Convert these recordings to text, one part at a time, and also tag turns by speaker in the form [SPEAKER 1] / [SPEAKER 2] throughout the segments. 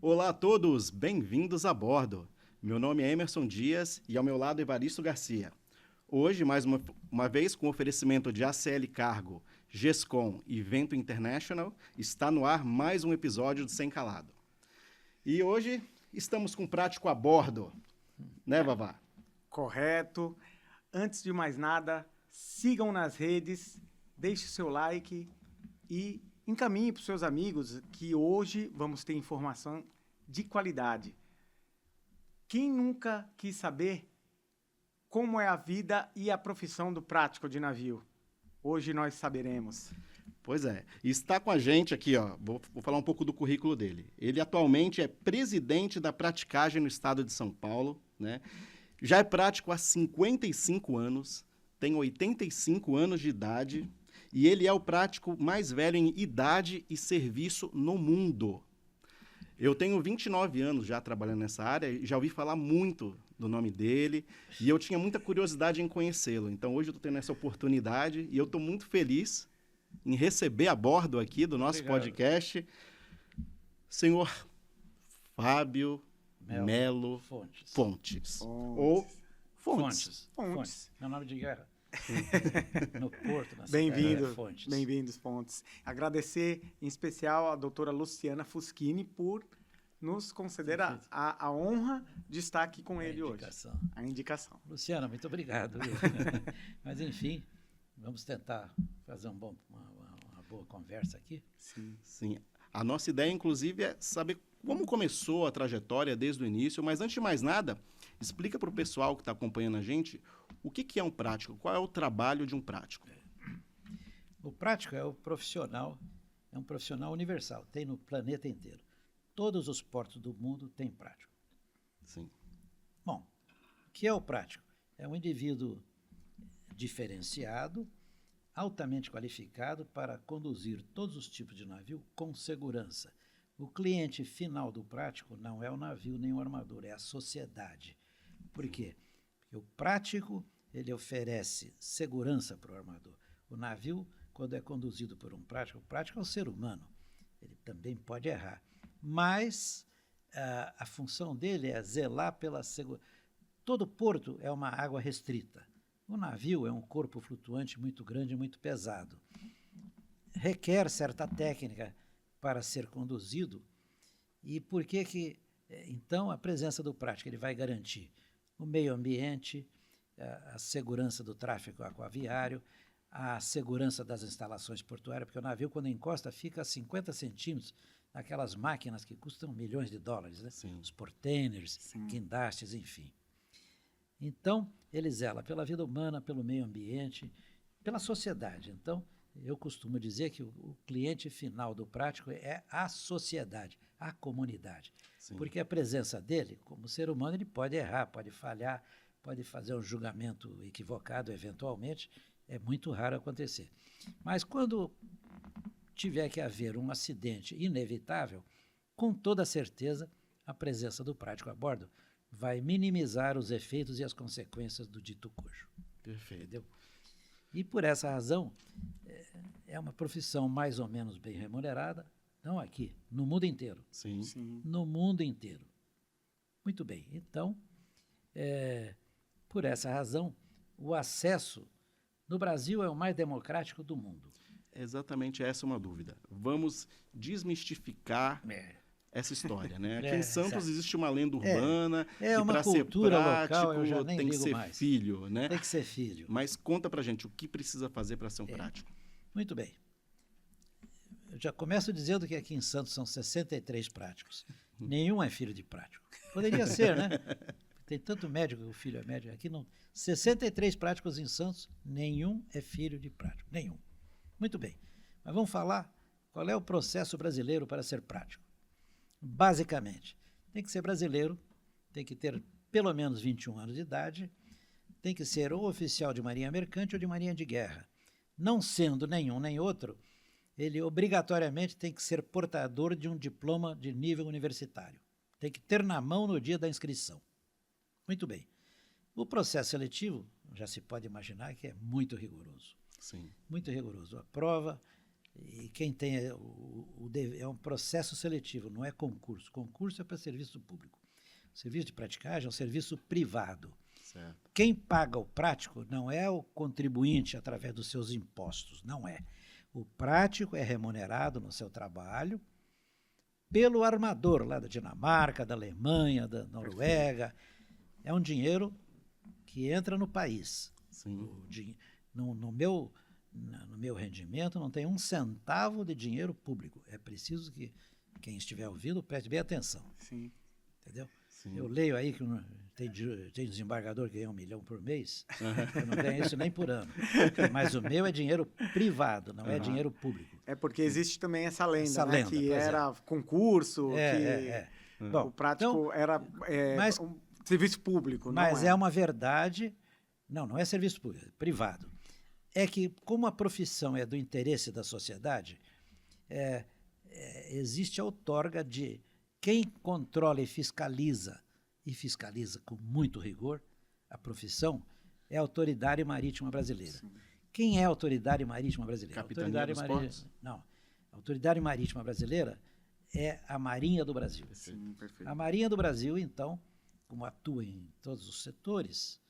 [SPEAKER 1] Olá a todos, bem-vindos a bordo. Meu nome é Emerson Dias e ao meu lado Evaristo Garcia. Hoje, mais uma vez, com oferecimento de ACL Cargo, GESCOM e Vento International, está no ar mais um episódio do Sem Calado. E hoje estamos com um prático a bordo, né, Vavá?
[SPEAKER 2] Correto. Antes de mais nada, sigam nas redes, deixe o seu like e encaminhe para os seus amigos que hoje vamos ter informação de qualidade. Quem nunca quis saber como é a vida e a profissão do prático de navio? Hoje nós saberemos.
[SPEAKER 1] Pois é, e está com a gente aqui, ó, vou falar um pouco do currículo dele. Ele atualmente é presidente da praticagem no estado de São Paulo, né? Já é prático há 55 anos, tem 85 anos de idade e ele é o prático mais velho em idade e serviço no mundo. Eu tenho 29 anos já trabalhando nessa área e já ouvi falar muito do nome dele e eu tinha muita curiosidade em conhecê-lo. Então hoje eu estou tendo essa oportunidade e eu estou muito feliz em receber a bordo aqui do nosso podcast senhor Fábio Melo Fontes. Ou Fontes.
[SPEAKER 3] Meu nome de guerra. No Porto, na
[SPEAKER 2] Bem-vindo,
[SPEAKER 3] Fontes.
[SPEAKER 2] Bem-vindos, Fontes. Agradecer em especial a doutora Luciana Fuschini por nos conceder a honra de estar aqui com ele hoje. A indicação.
[SPEAKER 3] Luciana, muito obrigado. Mas, enfim, vamos tentar fazer uma boa conversa aqui.
[SPEAKER 1] Sim. A nossa ideia, inclusive, é saber como começou a trajetória desde o início, mas antes de mais nada, explica para o pessoal que está acompanhando a gente o que é um prático, qual é o trabalho de um prático.
[SPEAKER 3] O prático é um profissional universal, tem no planeta inteiro. Todos os portos do mundo têm prático.
[SPEAKER 1] Sim.
[SPEAKER 3] Bom, o que é o prático? É um indivíduo diferenciado, altamente qualificado para conduzir todos os tipos de navio com segurança. O cliente final do prático não é o navio nem o armador, é a sociedade. Por quê? Porque o prático, ele oferece segurança para o armador. O navio, quando é conduzido por um prático, o prático é um ser humano. Ele também pode errar. Mas a função dele é zelar pela segurança. Todo porto é uma água restrita. O navio é um corpo flutuante muito grande e muito pesado. Requer certa técnica para ser conduzido. E por que então, a presença do prático ele vai garantir o meio ambiente, a segurança do tráfego aquaviário, a segurança das instalações portuárias, porque o navio, quando encosta, fica a 50 centímetros daquelas máquinas que custam milhões de dólares, né? Os portainers, guindastes, enfim. Então, ele zela pela vida humana, pelo meio ambiente, pela sociedade. Então, eu costumo dizer que o cliente final do prático é a sociedade, a comunidade. Sim. Porque a presença dele, como ser humano, ele pode errar, pode falhar, pode fazer um julgamento equivocado eventualmente, é muito raro acontecer. Mas quando tiver que haver um acidente inevitável, com toda certeza, a presença do prático a bordo vai minimizar os efeitos e as consequências do dito cujo.
[SPEAKER 1] Perfeito.
[SPEAKER 3] Entendeu? E por essa razão, é uma profissão mais ou menos bem remunerada, não aqui, no mundo inteiro.
[SPEAKER 1] Sim.
[SPEAKER 3] No mundo inteiro. Muito bem. Então, por essa razão, o acesso no Brasil é o mais democrático do mundo.
[SPEAKER 1] Exatamente essa é uma dúvida. Vamos desmistificar essa história, né? Aqui em Santos existe uma lenda urbana que para ser prático tem que ser filho, né?
[SPEAKER 3] Tem que ser filho.
[SPEAKER 1] Mas conta pra gente o que precisa fazer para ser um prático.
[SPEAKER 3] Muito bem. Eu já começo dizendo que aqui em Santos são 63 práticos. Nenhum é filho de prático. Poderia ser, né? Tem tanto médico que o filho é médico. Aqui não. 63 práticos em Santos, nenhum é filho de prático. Nenhum. Muito bem. Mas vamos falar qual é o processo brasileiro para ser prático. Basicamente, tem que ser brasileiro, tem que ter pelo menos 21 anos de idade, tem que ser ou oficial de marinha mercante ou de marinha de guerra. Não sendo nenhum nem outro, ele obrigatoriamente tem que ser portador de um diploma de nível universitário. Tem que ter na mão no dia da inscrição. Muito bem. O processo seletivo, já se pode imaginar que é muito rigoroso.
[SPEAKER 1] Sim.
[SPEAKER 3] Muito rigoroso. A prova E quem tem é um processo seletivo, não é concurso. Concurso é para serviço público. O serviço de praticagem é um serviço privado.
[SPEAKER 1] Certo.
[SPEAKER 3] Quem paga o prático não é o contribuinte através dos seus impostos, não é. O prático é remunerado no seu trabalho pelo armador lá da Dinamarca, da Alemanha, da Noruega. É um dinheiro que entra no país.
[SPEAKER 1] Sim.
[SPEAKER 3] No meu rendimento não tem um centavo de dinheiro público. É preciso que quem estiver ouvindo preste bem atenção.
[SPEAKER 2] Sim.
[SPEAKER 3] Entendeu?
[SPEAKER 1] Sim.
[SPEAKER 3] Eu leio aí que tem desembargador que ganha 1 milhão por mês. Eu não ganho isso nem por ano. Mas o meu é dinheiro privado, não é dinheiro público.
[SPEAKER 2] É porque existe também essa lenda,
[SPEAKER 3] Essa
[SPEAKER 2] né?
[SPEAKER 3] lenda,
[SPEAKER 2] Que
[SPEAKER 3] pois é.
[SPEAKER 2] era concurso,
[SPEAKER 3] Bom,
[SPEAKER 2] o prático
[SPEAKER 3] então,
[SPEAKER 2] era
[SPEAKER 3] mas-
[SPEAKER 2] um serviço público, não
[SPEAKER 3] mas é uma verdade. Não é serviço público, é privado. É que, como a profissão é do interesse da sociedade, existe a outorga de quem controla e fiscaliza com muito rigor a profissão, é a Autoridade Marítima Brasileira.
[SPEAKER 2] Sim.
[SPEAKER 3] Quem é a Autoridade Marítima Brasileira?
[SPEAKER 1] Capitania dos Portos?
[SPEAKER 3] Não. A Autoridade Marítima Brasileira é a Marinha do Brasil.
[SPEAKER 2] Sim, perfeito.
[SPEAKER 3] A Marinha do Brasil, então, como atua em todos os setores,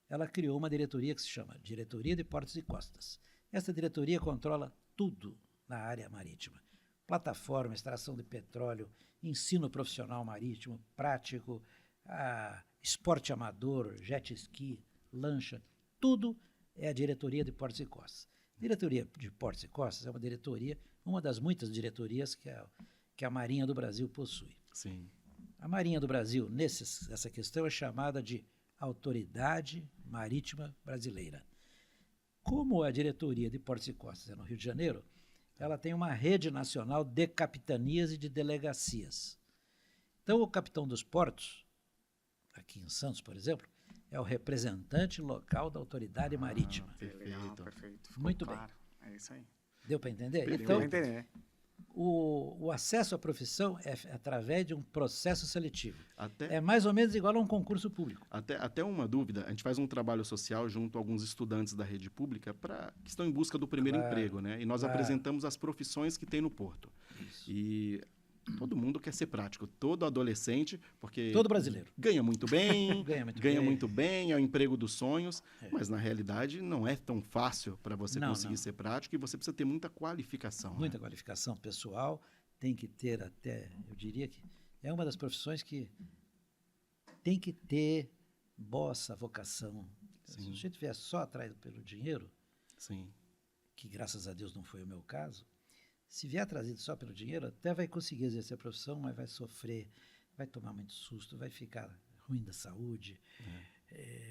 [SPEAKER 3] ela criou uma diretoria que se chama Diretoria de Portos e Costas. Essa diretoria controla tudo na área marítima. Plataforma, extração de petróleo, ensino profissional marítimo, prático, esporte amador, jet ski, lancha, tudo é a Diretoria de Portos e Costas. Diretoria de Portos e Costas é uma das muitas diretorias que a Marinha do Brasil possui.
[SPEAKER 1] Sim.
[SPEAKER 3] A Marinha do Brasil, nessa questão, é chamada de Autoridade Marítima Brasileira. Como a Diretoria de Portos e Costas é no Rio de Janeiro, ela tem uma rede nacional de capitanias e de delegacias. Então, o capitão dos portos, aqui em Santos, por exemplo, é o representante local da autoridade marítima.
[SPEAKER 1] Perfeito.
[SPEAKER 2] Perfeito. Ficou
[SPEAKER 3] Muito
[SPEAKER 2] claro. É isso aí.
[SPEAKER 3] Deu para entender?
[SPEAKER 2] Deu
[SPEAKER 3] Então,
[SPEAKER 2] pra entender.
[SPEAKER 3] o acesso à profissão é através de um processo seletivo.
[SPEAKER 1] Até,
[SPEAKER 3] É mais ou menos igual a um concurso público.
[SPEAKER 1] até uma dúvida, a gente faz um trabalho social junto a alguns estudantes da rede pública que estão em busca do primeiro
[SPEAKER 3] Claro,
[SPEAKER 1] emprego, né? E nós
[SPEAKER 3] claro.
[SPEAKER 1] apresentamos as profissões que tem no Porto.
[SPEAKER 3] Isso.
[SPEAKER 1] E todo mundo quer ser prático, todo adolescente, porque
[SPEAKER 3] Todo brasileiro.
[SPEAKER 1] ganha muito bem,
[SPEAKER 3] Ganha muito bem.
[SPEAKER 1] é o emprego dos sonhos, mas na realidade não é tão fácil para você
[SPEAKER 3] Não,
[SPEAKER 1] conseguir
[SPEAKER 3] não.
[SPEAKER 1] ser prático e você precisa ter muita qualificação.
[SPEAKER 3] Muita
[SPEAKER 1] né?
[SPEAKER 3] qualificação pessoal, tem que ter até, eu diria que é uma das profissões que tem que ter bossa vocação. Se o
[SPEAKER 1] Sim.
[SPEAKER 3] sujeito vier só atrás pelo dinheiro,
[SPEAKER 1] Sim,
[SPEAKER 3] que graças a Deus não foi o meu caso, se vier trazido só pelo dinheiro, até vai conseguir exercer a profissão, mas vai sofrer, vai tomar muito susto, vai ficar ruim da saúde,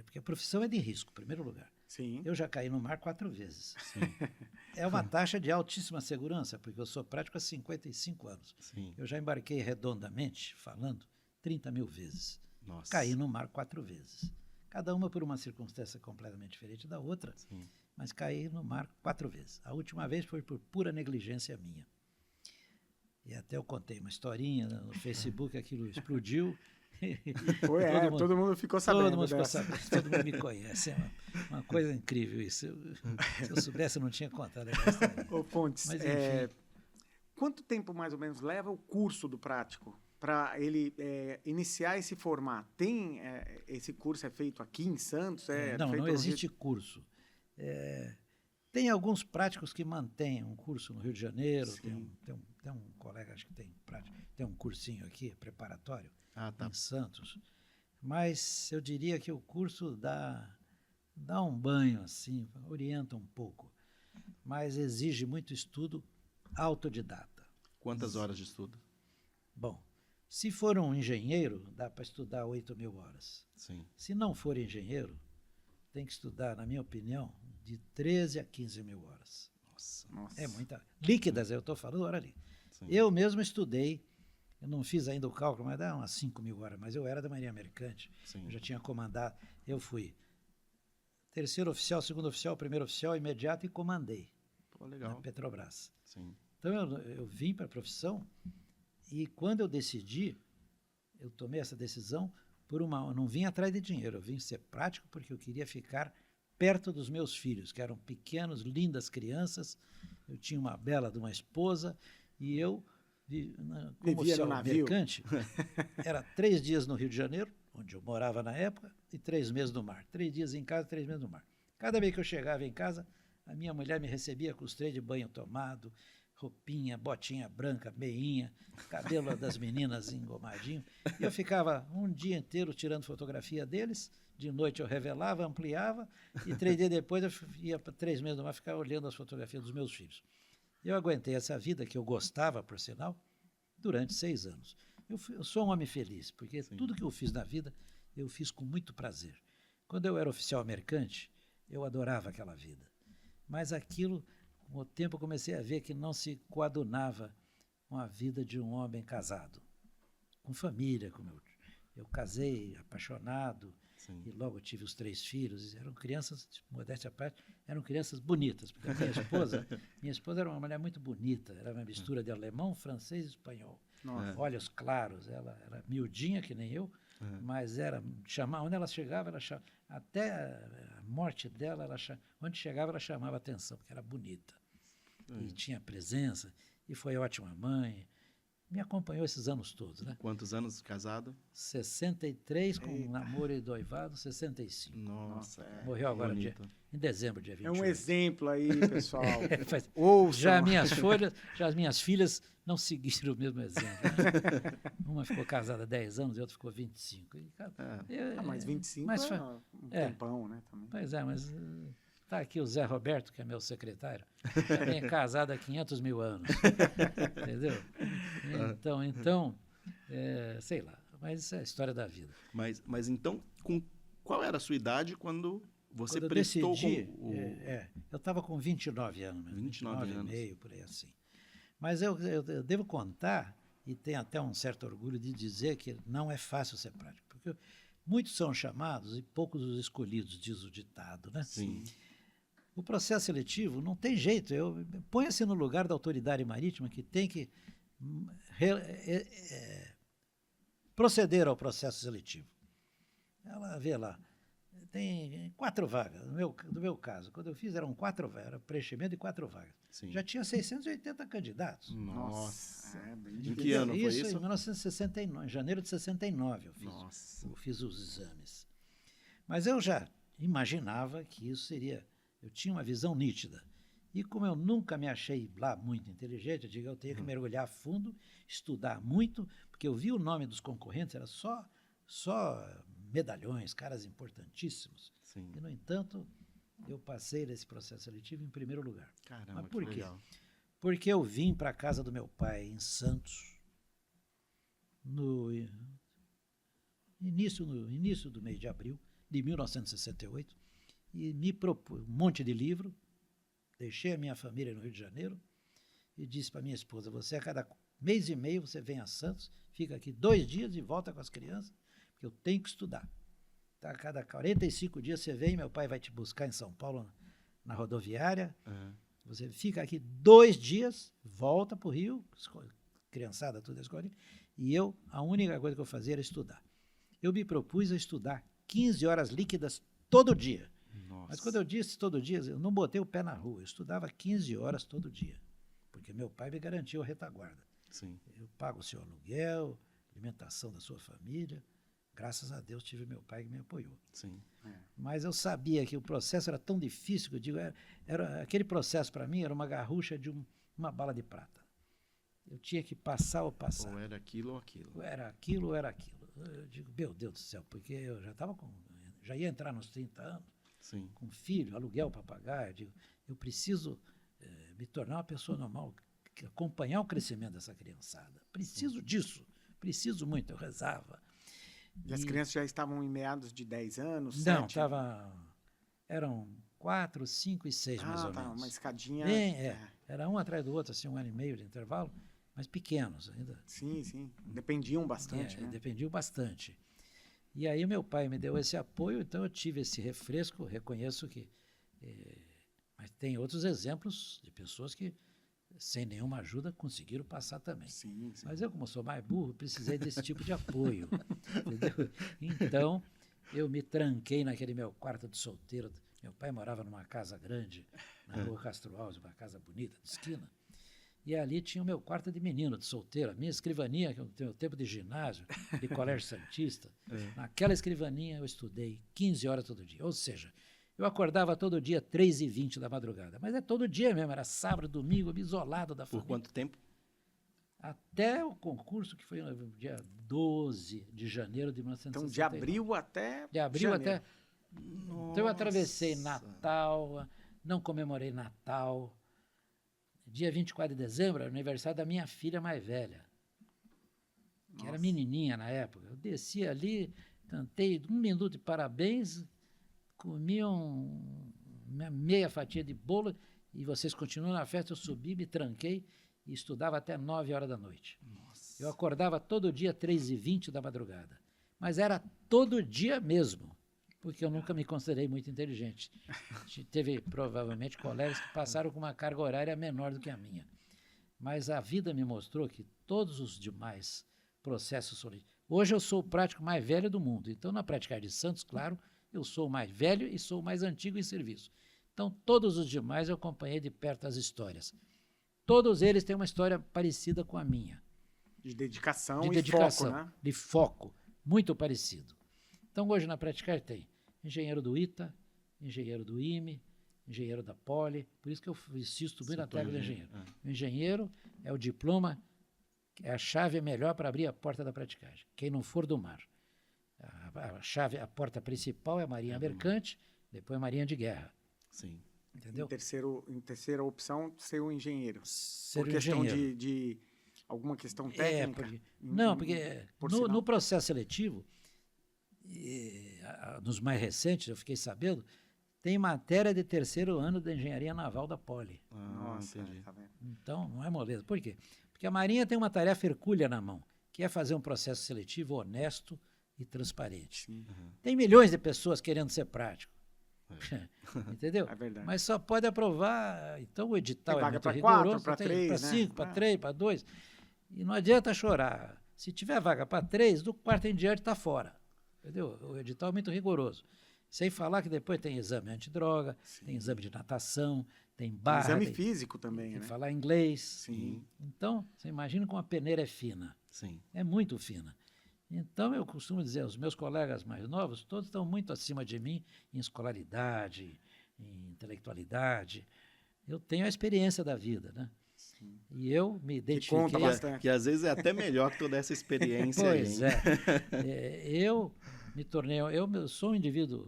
[SPEAKER 3] porque a profissão é de risco, em primeiro lugar.
[SPEAKER 2] Sim.
[SPEAKER 3] Eu já caí no mar 4 vezes.
[SPEAKER 1] sim,
[SPEAKER 3] É uma taxa de altíssima segurança, porque eu sou prático há 55 anos.
[SPEAKER 1] sim.
[SPEAKER 3] Eu já embarquei redondamente, falando, 30 mil vezes.
[SPEAKER 1] Nossa.
[SPEAKER 3] Caí no mar 4 vezes. Cada uma por uma circunstância completamente diferente da outra,
[SPEAKER 1] Sim.
[SPEAKER 3] mas caí no mar 4 vezes. A última vez foi por pura negligência minha. E até eu contei uma historinha no Facebook, aquilo explodiu.
[SPEAKER 2] Foi, todo mundo ficou sabendo
[SPEAKER 3] Todo mundo ficou
[SPEAKER 2] dessa.
[SPEAKER 3] sabendo, todo mundo me conhece. É uma coisa incrível isso. Se eu soubesse, eu não tinha contado essa história.
[SPEAKER 2] Ô, Fontes,
[SPEAKER 3] Mas, enfim.
[SPEAKER 2] quanto tempo mais ou menos leva o curso do prático para ele iniciar e se formar? Tem esse curso é feito aqui em Santos?
[SPEAKER 3] Não,
[SPEAKER 2] feito
[SPEAKER 3] não
[SPEAKER 2] no
[SPEAKER 3] existe
[SPEAKER 2] Rio?
[SPEAKER 3] curso. Tem alguns práticos que mantêm um curso no Rio de Janeiro.
[SPEAKER 2] Sim.
[SPEAKER 3] Tem um colega, acho que tem prático, tem um cursinho aqui, preparatório,
[SPEAKER 1] Ah, tá.
[SPEAKER 3] em Santos. Mas eu diria que o curso dá um banho, assim, orienta um pouco. Mas exige muito estudo autodidata.
[SPEAKER 1] Quantas horas de estudo?
[SPEAKER 3] Bom, se for um engenheiro, dá para estudar 8.000 horas.
[SPEAKER 1] Sim.
[SPEAKER 3] Se não for engenheiro, tem que estudar, na minha opinião, de 13 a 15.000 horas.
[SPEAKER 1] Nossa.
[SPEAKER 2] Nossa.
[SPEAKER 3] É muita. Líquidas, eu estou falando, hora ali.
[SPEAKER 1] Sim.
[SPEAKER 3] Eu mesmo estudei, eu não fiz ainda o cálculo, mas dá umas 5.000 horas, mas eu era da Marinha Mercante,
[SPEAKER 1] Sim.
[SPEAKER 3] eu já tinha comandado, eu fui terceiro oficial, segundo oficial, primeiro oficial, imediato e comandei
[SPEAKER 1] Pô,
[SPEAKER 3] na
[SPEAKER 1] legal.
[SPEAKER 3] Petrobras.
[SPEAKER 1] Sim.
[SPEAKER 3] Então eu vim para a profissão e quando eu decidi, eu tomei essa decisão eu não vim atrás de dinheiro, eu vim ser prático porque eu queria ficar perto dos meus filhos, que eram pequenos, lindas crianças, eu tinha uma bela de uma esposa e eu, como
[SPEAKER 2] Vivia no
[SPEAKER 3] céu
[SPEAKER 2] navio?
[SPEAKER 3] mercante, era 3 dias no Rio de Janeiro, onde eu morava na época, e 3 meses no mar. 3 dias em casa, 3 meses no mar. Cada vez que eu chegava em casa, a minha mulher me recebia com os 3 de banho tomado, roupinha, botinha branca, meinha, cabelo das meninas engomadinho. E eu ficava um dia inteiro tirando fotografia deles. De noite eu revelava, ampliava, e 3 dias depois eu ia para 3 meses no mar ficar olhando as fotografias dos meus filhos. Eu aguentei essa vida, que eu gostava, por sinal, durante 6 anos. Eu sou um homem feliz, porque
[SPEAKER 1] Sim.
[SPEAKER 3] tudo que eu fiz na vida, eu fiz com muito prazer. Quando eu era oficial mercante, eu adorava aquela vida. Mas aquilo, com o tempo, eu comecei a ver que não se coadunava com a vida de um homem casado, com família, como eu casei, apaixonado,
[SPEAKER 1] Sim.
[SPEAKER 3] e logo tive os 3 filhos. Eram crianças, modéstia à parte, eram crianças bonitas, porque a minha esposa era uma mulher muito bonita, era uma mistura de alemão, francês e espanhol.
[SPEAKER 2] Nossa.
[SPEAKER 3] Olhos claros, ela era miudinha, que nem eu, mas onde ela chegava, até a morte dela, onde chegava ela chamava atenção, porque era bonita. E tinha presença, e foi ótima mãe. Me acompanhou esses anos todos, né?
[SPEAKER 1] Quantos anos casado?
[SPEAKER 3] 63 com namoro e noivado, 65.
[SPEAKER 1] Nossa,
[SPEAKER 3] Morreu agora
[SPEAKER 1] bonito.
[SPEAKER 3] em dezembro, dia 28.
[SPEAKER 2] É um exemplo aí, pessoal.
[SPEAKER 3] Mas
[SPEAKER 2] Ouçam.
[SPEAKER 3] já as minhas filhas não seguiram o mesmo exemplo. Né? Uma ficou casada há 10 anos e a outra ficou 25. E, cara,
[SPEAKER 2] Mas 25
[SPEAKER 3] mas
[SPEAKER 2] é
[SPEAKER 3] fa-
[SPEAKER 2] um
[SPEAKER 3] é.
[SPEAKER 2] tempão, né? Também.
[SPEAKER 3] Pois é, mas está aqui o Zé Roberto, que é meu secretário, também é casado há 500 mil anos. Entendeu? Então sei lá, mas isso é a história da vida.
[SPEAKER 1] Mas então, qual era a sua idade quando você
[SPEAKER 3] Quando eu
[SPEAKER 1] prestou
[SPEAKER 3] decidi,
[SPEAKER 1] com
[SPEAKER 3] eu estava com 29 anos,
[SPEAKER 1] 29 anos.
[SPEAKER 3] e meio, por aí assim. Mas eu devo contar, e tenho até um certo orgulho de dizer que não é fácil ser prático, porque muitos são chamados e poucos os escolhidos, diz o ditado, né?
[SPEAKER 1] Sim.
[SPEAKER 3] O processo seletivo não tem jeito. Ponha-se no lugar da autoridade marítima que tem que proceder ao processo seletivo. Ela vê lá, tem 4 vagas. No meu caso, quando eu fiz, eram 4 vagas, era preenchimento de 4 vagas.
[SPEAKER 1] Sim.
[SPEAKER 3] Já tinha 680 candidatos.
[SPEAKER 1] Nossa.
[SPEAKER 2] É bem
[SPEAKER 1] Em
[SPEAKER 2] difícil.
[SPEAKER 1] que ano foi
[SPEAKER 3] Isso
[SPEAKER 1] isso?
[SPEAKER 3] em 1969, em janeiro de 69
[SPEAKER 1] Nossa.
[SPEAKER 3] eu fiz os exames. Mas eu já imaginava que isso seria... Eu tinha uma visão nítida. E como eu nunca me achei lá muito inteligente, eu digo, eu tenho que mergulhar a fundo, estudar muito, porque eu vi o nome dos concorrentes, era só medalhões, caras importantíssimos.
[SPEAKER 1] Sim.
[SPEAKER 3] E, no entanto, eu passei nesse processo seletivo em primeiro lugar.
[SPEAKER 1] Caramba,
[SPEAKER 3] Mas por
[SPEAKER 1] que
[SPEAKER 3] quê?
[SPEAKER 1] legal.
[SPEAKER 3] Porque eu vim para a casa do meu pai em Santos, no início do mês de abril de 1968, e me propus um monte de livro, deixei a minha família no Rio de Janeiro e disse para minha esposa, você a cada mês e meio você vem a Santos, fica aqui 2 dias e volta com as crianças, porque eu tenho que estudar. Tá, a cada 45 dias você vem, meu pai vai te buscar em São Paulo, na rodoviária, você fica aqui 2 dias, volta para o Rio, criançada toda escolinha, e a única coisa que eu fazia era estudar. Eu me propus a estudar 15 horas líquidas todo dia.
[SPEAKER 1] Nossa.
[SPEAKER 3] Mas quando eu disse todo dia, eu não botei o pé na rua, eu estudava 15 horas todo dia, porque meu pai me garantiu a retaguarda.
[SPEAKER 1] Sim.
[SPEAKER 3] Eu pago o seu aluguel, alimentação da sua família, graças a Deus tive meu pai que me apoiou.
[SPEAKER 1] Sim.
[SPEAKER 3] Mas eu sabia que o processo era tão difícil que eu digo, aquele processo para mim era uma garrucha de uma bala de prata. Eu tinha que passar ou passar.
[SPEAKER 1] Ou era aquilo ou aquilo.
[SPEAKER 3] Era aquilo ou era aquilo. Eu digo, meu Deus do céu, porque eu já ia entrar nos 30 anos,
[SPEAKER 1] Sim.
[SPEAKER 3] com filho, aluguel para pagar. Eu digo, eu preciso me tornar uma pessoa normal, acompanhar o crescimento dessa criançada. Preciso disso, preciso muito. Eu rezava.
[SPEAKER 2] E as crianças já estavam em meados de 10 anos?
[SPEAKER 3] Não,
[SPEAKER 2] 7?
[SPEAKER 3] eram 4, 5 e 6, mais ou menos.
[SPEAKER 2] Uma escadinha.
[SPEAKER 3] Era um atrás do outro, assim, 1 ano e meio de intervalo, mas pequenos ainda.
[SPEAKER 2] Sim, sim. Dependiam bastante, né?
[SPEAKER 3] Dependiam bastante. E aí meu pai me deu esse apoio, então eu tive esse refresco, reconheço que... mas tem outros exemplos de pessoas que, sem nenhuma ajuda, conseguiram passar também.
[SPEAKER 2] Sim, sim.
[SPEAKER 3] Mas eu, como sou mais burro, precisei desse tipo de apoio. Entendeu? Então, eu me tranquei naquele meu quarto de solteiro, Meu pai morava numa casa grande, na rua Castro Alves, uma casa bonita, de esquina. E ali tinha o meu quarto de menino, de solteiro, a minha escrivaninha, que eu tenho tempo de ginásio, de colégio santista. Naquela escrivaninha eu estudei 15 horas todo dia. Ou seja, eu acordava todo dia 3h20 da madrugada. Mas é todo dia mesmo, era sábado, domingo, isolado da família.
[SPEAKER 1] Por quanto tempo?
[SPEAKER 3] Até o concurso, que foi no dia 12 de janeiro de 1969.
[SPEAKER 2] Então, de abril até
[SPEAKER 3] De abril
[SPEAKER 2] janeiro.
[SPEAKER 3] até... Então eu atravessei Natal, não comemorei Natal. Dia 24 de dezembro era o aniversário da minha filha mais velha, que era menininha na época. Eu desci ali, cantei 1 minuto de parabéns, comi uma meia fatia de bolo e vocês continuam na festa. Eu subi, me tranquei e estudava até 9 horas da noite.
[SPEAKER 1] Nossa.
[SPEAKER 3] Eu acordava todo dia 3h20 da madrugada, mas era todo dia mesmo, porque eu nunca me considerei muito inteligente. Teve, provavelmente, colegas que passaram com uma carga horária menor do que a minha. Mas a vida me mostrou que todos os demais processos... Hoje eu sou o prático mais velho do mundo. Então, na Praticar de Santos, claro, eu sou o mais velho e sou o mais antigo em serviço. Então, todos os demais eu acompanhei de perto as histórias. Todos eles têm uma história parecida com a minha.
[SPEAKER 2] De dedicação
[SPEAKER 3] De
[SPEAKER 2] e
[SPEAKER 3] dedicação,
[SPEAKER 2] foco, né?
[SPEAKER 3] de foco, muito parecido. Então, hoje na Praticar tem engenheiro do ITA, engenheiro do IME, engenheiro da Poli, por isso que eu insisto muito na tecla de engenheiro. O engenheiro é o diploma, é a chave melhor para abrir a porta da praticagem, quem não for do mar. A chave, a porta principal é a Marinha Mercante, depois a Marinha de Guerra.
[SPEAKER 1] Sim.
[SPEAKER 3] Entendeu?
[SPEAKER 2] Em terceira opção, ser o engenheiro.
[SPEAKER 3] Ser
[SPEAKER 2] Por questão
[SPEAKER 3] engenheiro.
[SPEAKER 2] de alguma questão técnica?
[SPEAKER 3] Porque
[SPEAKER 2] por
[SPEAKER 3] no
[SPEAKER 2] sinal.
[SPEAKER 3] processo seletivo, nos mais recentes, eu fiquei sabendo, tem matéria de 3º ano da Engenharia Naval da Poli.
[SPEAKER 2] Nossa,
[SPEAKER 1] entendi.
[SPEAKER 2] tá vendo?
[SPEAKER 3] Então, não é moleza. Por quê? Porque a Marinha tem uma tarefa hercúlea na mão, que é fazer um processo seletivo honesto e transparente. Tem milhões de pessoas querendo ser prático. Entendeu?
[SPEAKER 2] É verdade.
[SPEAKER 3] Mas só pode aprovar. Então, o edital
[SPEAKER 2] Tem
[SPEAKER 3] é
[SPEAKER 2] vaga
[SPEAKER 3] muito
[SPEAKER 2] pra
[SPEAKER 3] rigoroso.
[SPEAKER 2] 4, pra
[SPEAKER 3] Tem
[SPEAKER 2] 3,
[SPEAKER 3] para
[SPEAKER 2] né?
[SPEAKER 3] 5, para 3, para 2. E não adianta chorar. Se tiver vaga para 3, do quarto em diante está fora. Entendeu? O edital é muito rigoroso. Sem falar que depois tem exame antidroga, tem exame de natação, tem barra.
[SPEAKER 2] Exame
[SPEAKER 3] tem,
[SPEAKER 2] físico também,
[SPEAKER 3] tem
[SPEAKER 2] né?
[SPEAKER 3] que falar inglês.
[SPEAKER 2] Sim.
[SPEAKER 3] Então, você imagina como a peneira é fina.
[SPEAKER 1] Sim.
[SPEAKER 3] É muito fina. Então, eu costumo dizer, os meus colegas mais novos, todos estão muito acima de mim em escolaridade, em intelectualidade. Eu tenho a experiência da vida, né?
[SPEAKER 1] Sim.
[SPEAKER 3] E eu me identifiquei...
[SPEAKER 2] conta bastante.
[SPEAKER 1] Que às vezes é até melhor que toda essa experiência aí,
[SPEAKER 3] Pois
[SPEAKER 1] hein?
[SPEAKER 3] eu me tornei... Eu sou um indivíduo...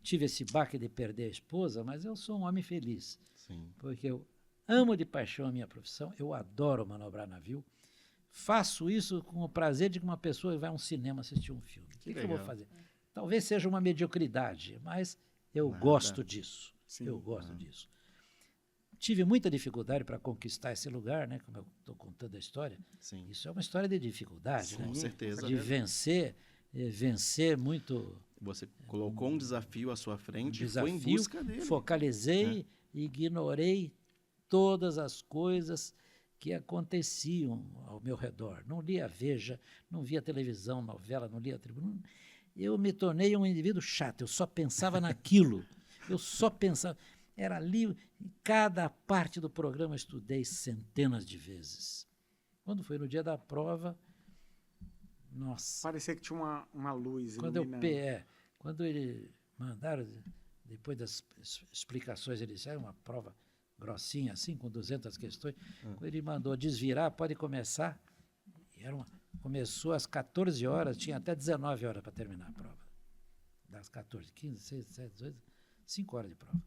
[SPEAKER 3] tive esse baque de perder a esposa, mas eu sou um homem feliz.
[SPEAKER 1] Sim.
[SPEAKER 3] Porque eu amo de paixão a minha profissão, eu adoro manobrar navio. Faço isso com o prazer de que uma pessoa vai a um cinema assistir um filme. O que eu vou
[SPEAKER 1] legal.
[SPEAKER 3] fazer? Talvez seja uma mediocridade, mas eu
[SPEAKER 1] Nada.
[SPEAKER 3] gosto disso.
[SPEAKER 2] Sim.
[SPEAKER 3] Eu gosto disso. Tive muita dificuldade para conquistar esse lugar, né? Como eu estou contando a história.
[SPEAKER 1] Sim.
[SPEAKER 3] Isso é uma história de dificuldade,
[SPEAKER 1] Sim,
[SPEAKER 3] né?
[SPEAKER 1] com certeza.
[SPEAKER 3] De vencer muito
[SPEAKER 1] Você colocou um desafio à sua frente e
[SPEAKER 3] desafio,
[SPEAKER 1] foi em busca dele.
[SPEAKER 3] focalizei e ignorei todas as coisas que aconteciam ao meu redor. Não lia Veja, não via televisão, novela, não lia Tribuna. Eu me tornei um indivíduo chato, eu só pensava naquilo. Eu só pensava... Era ali, cada parte do programa eu estudei centenas de vezes. Quando foi no dia da prova, nossa...
[SPEAKER 2] Parecia que tinha uma luz
[SPEAKER 3] Quando
[SPEAKER 2] iluminando.
[SPEAKER 3] quando eles mandaram, depois das explicações, eles fizeram uma prova grossinha, assim, com 200 questões. Quando ele mandou desvirar, pode começar. E começou às 14 horas, tinha até 19 horas para terminar a prova. Das 14, 15, 16, 17, 18, 5 horas de prova.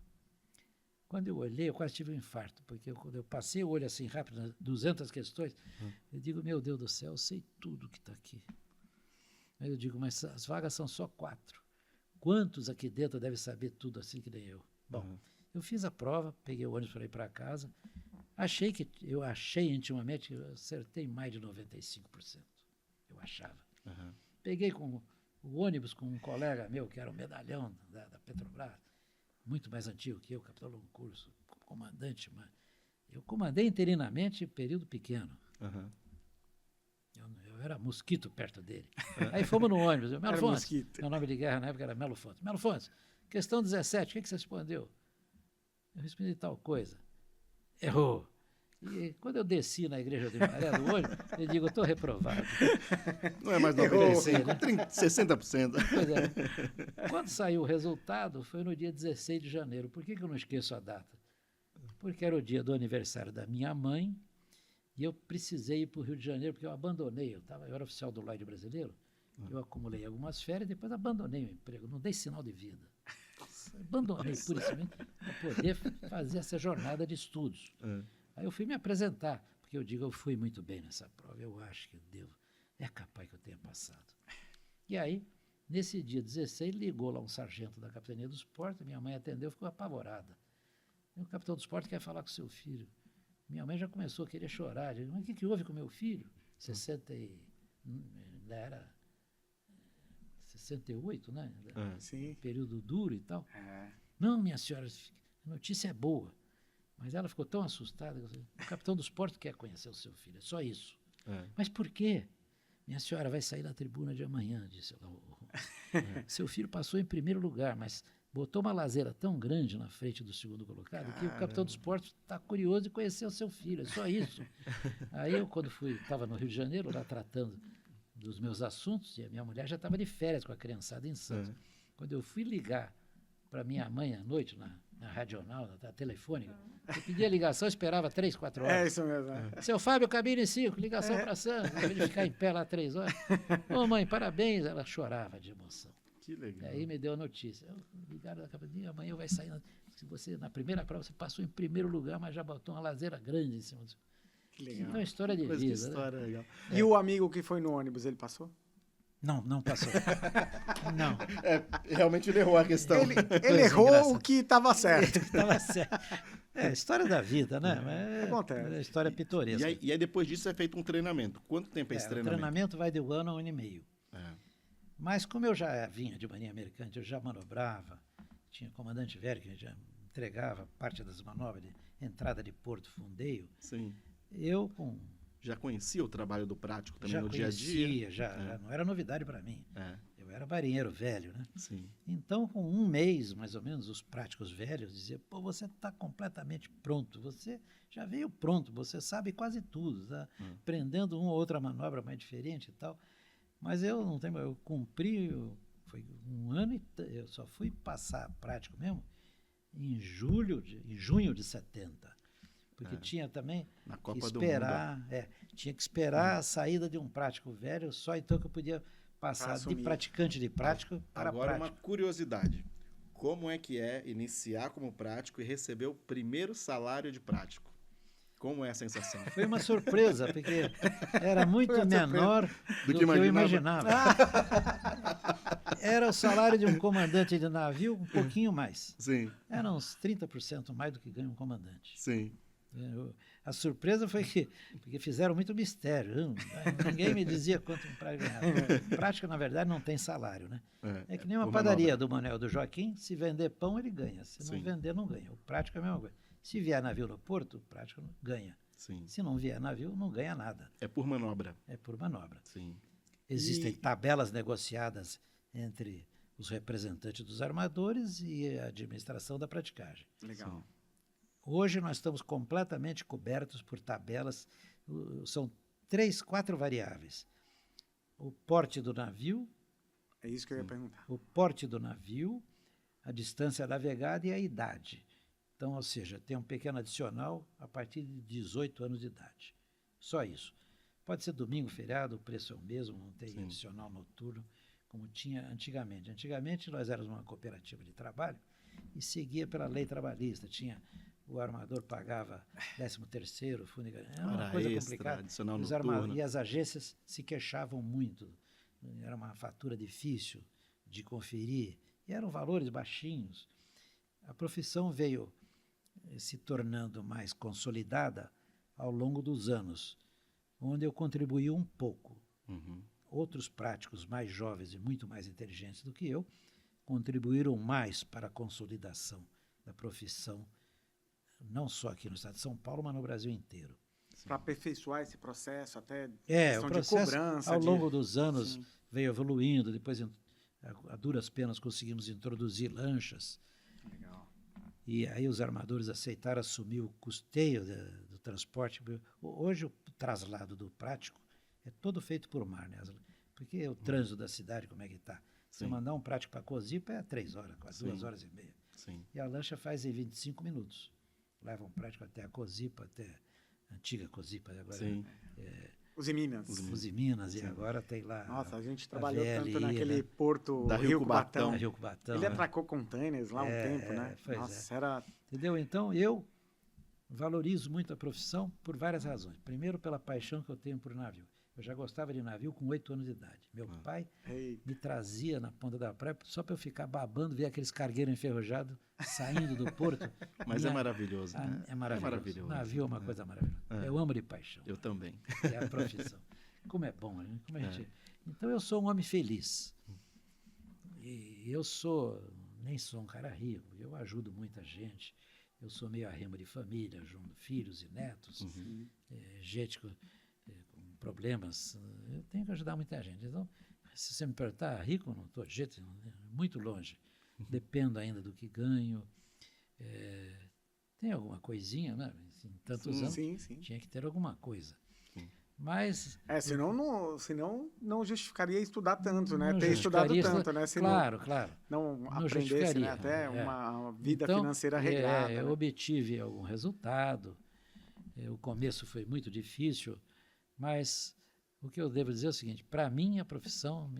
[SPEAKER 3] Quando eu olhei, eu quase tive um infarto, porque quando eu passei o olho assim rápido, nas 200 questões, eu digo, meu Deus do céu, eu sei tudo que está aqui. Aí eu digo, mas as vagas são só 4. Quantos aqui dentro devem saber tudo assim que nem eu? Bom, eu fiz a prova, peguei o ônibus para ir para casa, eu achei intimamente que eu acertei mais de 95%. Eu achava. Peguei com o ônibus com um colega meu, que era um medalhão da Petrobras, muito mais antigo que eu, capitão longo curso, comandante, mas eu comandei interinamente período pequeno. Eu era mosquito perto dele. Aí fomos no ônibus. Melo
[SPEAKER 2] Era
[SPEAKER 3] Fontes.
[SPEAKER 2] mosquito.
[SPEAKER 3] Meu nome de guerra na época era Melo Fontes. Melo Fontes, Questão 17, o que, que você respondeu? Eu respondi tal coisa. Errou. E quando eu desci na igreja do Maré do Olho, eu digo, eu estou reprovado.
[SPEAKER 1] Não é mais
[SPEAKER 3] Errou,
[SPEAKER 1] 95,
[SPEAKER 3] né?
[SPEAKER 1] 60%.
[SPEAKER 3] Pois é. Quando saiu o resultado, foi no dia 16 de janeiro. Por que eu não esqueço a data? Porque era o dia do aniversário da minha mãe e eu precisei ir para o Rio de Janeiro, porque eu abandonei. Eu era oficial do Lloyd brasileiro, eu acumulei algumas férias e depois abandonei o emprego, não dei sinal de vida. Abandonei puramente para poder fazer essa jornada de estudos. Aí eu fui me apresentar, porque eu digo, eu fui muito bem nessa prova, eu acho que eu devo, é capaz que eu tenha passado. E aí, nesse dia 16, ligou lá um sargento da Capitania dos Portos, minha mãe atendeu, ficou apavorada. E o capitão dos Portos quer falar com seu filho. Minha mãe já começou a querer chorar. Eu digo, mas o que houve com meu filho? 68, né?
[SPEAKER 2] Sim.
[SPEAKER 3] Período duro e tal.
[SPEAKER 2] É.
[SPEAKER 3] Não, minha senhora, a notícia é boa. Mas ela ficou tão assustada. O capitão dos Portos quer conhecer o seu filho, é só isso. Mas por quê? Minha senhora vai sair na tribuna de amanhã, disse ela. Seu filho passou em primeiro lugar, mas botou uma laseira tão grande na frente do segundo colocado que o capitão dos Portos está curioso de conhecer o seu filho, é só isso. Aí eu, quando estava no Rio de Janeiro, lá tratando dos meus assuntos, e a minha mulher já estava de férias com a criançada em Santos. Quando eu fui ligar para minha mãe à noite, na radional, na telefônica, eu pedia ligação, esperava 3, 4 horas.
[SPEAKER 2] É isso mesmo.
[SPEAKER 3] Seu Fábio, cabine 5, ligação para Santos. Em vez de ficar em pé lá 3 horas. Ô mãe, parabéns. Ela chorava de emoção.
[SPEAKER 1] Que legal.
[SPEAKER 3] E aí me deu a notícia. Ligaram da Capitania, amanhã vai sair. Se você, na primeira prova, você passou em primeiro lugar, mas já botou uma laseira grande em cima do seu.
[SPEAKER 2] Que legal.
[SPEAKER 3] Então é história de
[SPEAKER 1] Mas
[SPEAKER 3] vida.
[SPEAKER 1] que história legal.
[SPEAKER 2] E o amigo que foi no ônibus, ele passou?
[SPEAKER 3] Não passou. Não.
[SPEAKER 1] Realmente ele errou a questão.
[SPEAKER 2] Ele errou o que estava certo.
[SPEAKER 3] Estava certo. É, história da vida, né?
[SPEAKER 2] Acontece.
[SPEAKER 3] É história pitoresca.
[SPEAKER 1] E aí depois disso é feito um treinamento. Quanto tempo é esse
[SPEAKER 3] O
[SPEAKER 1] treinamento?
[SPEAKER 3] treinamento vai de 1 ano a 1 ano e meio.
[SPEAKER 1] É.
[SPEAKER 3] Mas como eu já vinha de marinha mercante, eu já manobrava, tinha comandante velho que já entregava parte das manobras de entrada de porto, fundeio,
[SPEAKER 1] Sim.
[SPEAKER 3] eu
[SPEAKER 1] Já conhecia o trabalho do prático também
[SPEAKER 3] já
[SPEAKER 1] no dia a dia?
[SPEAKER 3] conhecia, já não era novidade para mim. Eu era marinheiro velho, né?
[SPEAKER 1] Sim.
[SPEAKER 3] Então, com 1 mês, mais ou menos, os práticos velhos diziam, pô, você está completamente pronto, você já veio pronto, você sabe quase tudo, tá? Aprendendo uma ou outra manobra mais diferente e tal. Mas eu não tenho, eu cumpri, foi 1 ano e eu só fui passar prático mesmo em junho de 70. Porque tinha também
[SPEAKER 1] Na
[SPEAKER 3] que
[SPEAKER 1] Copa
[SPEAKER 3] esperar, tinha que esperar a saída de um prático velho, só então que eu podia passar de praticante de prático para
[SPEAKER 1] Agora
[SPEAKER 3] prático.
[SPEAKER 1] uma curiosidade. Como é que é iniciar como prático e receber o primeiro salário de prático? Como é a sensação?
[SPEAKER 3] Foi uma surpresa, porque era muito menor do que eu imaginava. Era o salário de um comandante de navio, um pouquinho mais.
[SPEAKER 1] Sim,
[SPEAKER 3] Era uns 30% mais do que ganha um comandante.
[SPEAKER 1] sim.
[SPEAKER 3] A surpresa foi porque fizeram muito mistério. Ninguém me dizia quanto um prático ganhava. Prático, na verdade, não tem salário, né? É que nem uma padaria do Manuel do Joaquim, se vender pão, ele ganha. Se não vender, não ganha. O prático é a mesma coisa. Se vier navio no porto, o prático ganha.
[SPEAKER 1] Sim.
[SPEAKER 3] Se não vier navio, não ganha nada.
[SPEAKER 1] É por manobra.
[SPEAKER 3] É por manobra.
[SPEAKER 1] Sim.
[SPEAKER 3] Existem tabelas negociadas entre os representantes dos armadores e a administração da praticagem.
[SPEAKER 2] Legal.
[SPEAKER 1] Sim.
[SPEAKER 3] Hoje nós estamos completamente cobertos por tabelas, são 3, 4 variáveis. O porte do navio.
[SPEAKER 2] É isso que eu ia perguntar.
[SPEAKER 3] O porte do navio, a distância navegada e a idade. Então, ou seja, tem um pequeno adicional a partir de 18 anos de idade. Só isso. Pode ser domingo, feriado, o preço é o mesmo, não tem adicional noturno, como tinha antigamente. Antigamente nós éramos uma cooperativa de trabalho e seguia pela lei trabalhista. O armador pagava 13º, funerário. Era uma coisa complicada.
[SPEAKER 1] Adicional noturno.
[SPEAKER 3] E as agências se queixavam muito. Era uma fatura difícil de conferir. E eram valores baixinhos. A profissão veio se tornando mais consolidada ao longo dos anos, onde eu contribuí um pouco. Outros práticos mais jovens e muito mais inteligentes do que eu contribuíram mais para a consolidação da profissão, não só aqui no estado de São Paulo, mas no Brasil inteiro.
[SPEAKER 2] Para aperfeiçoar esse processo, até
[SPEAKER 3] o processo,
[SPEAKER 2] de cobrança.
[SPEAKER 3] ao longo dos anos, veio evoluindo, depois A duras penas conseguimos introduzir lanchas.
[SPEAKER 2] Legal.
[SPEAKER 3] E aí os armadores aceitaram assumir o custeio do transporte. Hoje o traslado do prático é todo feito por mar, né? Porque o trânsito da cidade, como é que está? Se
[SPEAKER 1] Sim.
[SPEAKER 3] mandar um prático para Cozipa é 3 horas, quase
[SPEAKER 1] Sim.
[SPEAKER 3] 2 horas e meia.
[SPEAKER 1] Sim.
[SPEAKER 3] E a lancha faz em 25 minutos. Leva um prático até a Cozipa, até a antiga Cozipa, agora
[SPEAKER 1] Sim.
[SPEAKER 2] Os em Minas.
[SPEAKER 3] Os Minas, e
[SPEAKER 1] Sim.
[SPEAKER 3] agora tem lá
[SPEAKER 2] Nossa, a gente
[SPEAKER 3] a
[SPEAKER 2] trabalhou tanto
[SPEAKER 3] VLI,
[SPEAKER 2] naquele
[SPEAKER 3] né?
[SPEAKER 2] porto
[SPEAKER 1] Da Rio Cubatão.
[SPEAKER 3] Rio Cubatão.
[SPEAKER 2] Ele
[SPEAKER 3] né?
[SPEAKER 2] atracou containers lá um tempo, né?
[SPEAKER 3] pois
[SPEAKER 2] Nossa, era...
[SPEAKER 3] Entendeu? Então, eu valorizo muito a profissão por várias razões. Primeiro, pela paixão que eu tenho por navio. Eu já gostava de navio com 8 anos de idade. Meu pai
[SPEAKER 2] Ei,
[SPEAKER 3] me trazia na ponta da praia só para eu ficar babando, ver aqueles cargueiros enferrujados saindo do porto.
[SPEAKER 1] Mas
[SPEAKER 3] Minha-
[SPEAKER 1] é maravilhoso, né?
[SPEAKER 3] É maravilhoso.
[SPEAKER 1] maravilhoso.
[SPEAKER 3] Navio é uma coisa maravilhosa.
[SPEAKER 1] É.
[SPEAKER 3] Eu amo de paixão.
[SPEAKER 1] Eu também.
[SPEAKER 3] É a profissão. Como é bom, né? Como a gente... Então, eu sou um homem feliz. E eu nem sou um cara rico, eu ajudo muita gente. Eu sou meio arrimo de família, junto filhos e netos, gente com problemas. Eu tenho que ajudar muita gente. Então, se você me perguntar, rico, não estou de jeito nenhum, muito longe. Dependo ainda do que ganho. Tem alguma coisinha, né? Em tantos anos,
[SPEAKER 2] sim, sim.
[SPEAKER 3] tinha que ter alguma coisa.
[SPEAKER 1] Sim.
[SPEAKER 3] Mas
[SPEAKER 2] Senão não justificaria estudar tanto, né?
[SPEAKER 3] Não
[SPEAKER 2] Ter estudado
[SPEAKER 3] justificaria
[SPEAKER 2] tanto, né? Se
[SPEAKER 3] claro.
[SPEAKER 2] não
[SPEAKER 3] Não
[SPEAKER 2] aprendesse,
[SPEAKER 3] justificaria,
[SPEAKER 2] né? Até
[SPEAKER 3] é.
[SPEAKER 2] uma vida
[SPEAKER 3] Então,
[SPEAKER 2] financeira regrada.
[SPEAKER 3] eu
[SPEAKER 2] né?
[SPEAKER 3] obtive algum resultado. O começo foi muito difícil, mas o que eu devo dizer é o seguinte: para mim, a profissão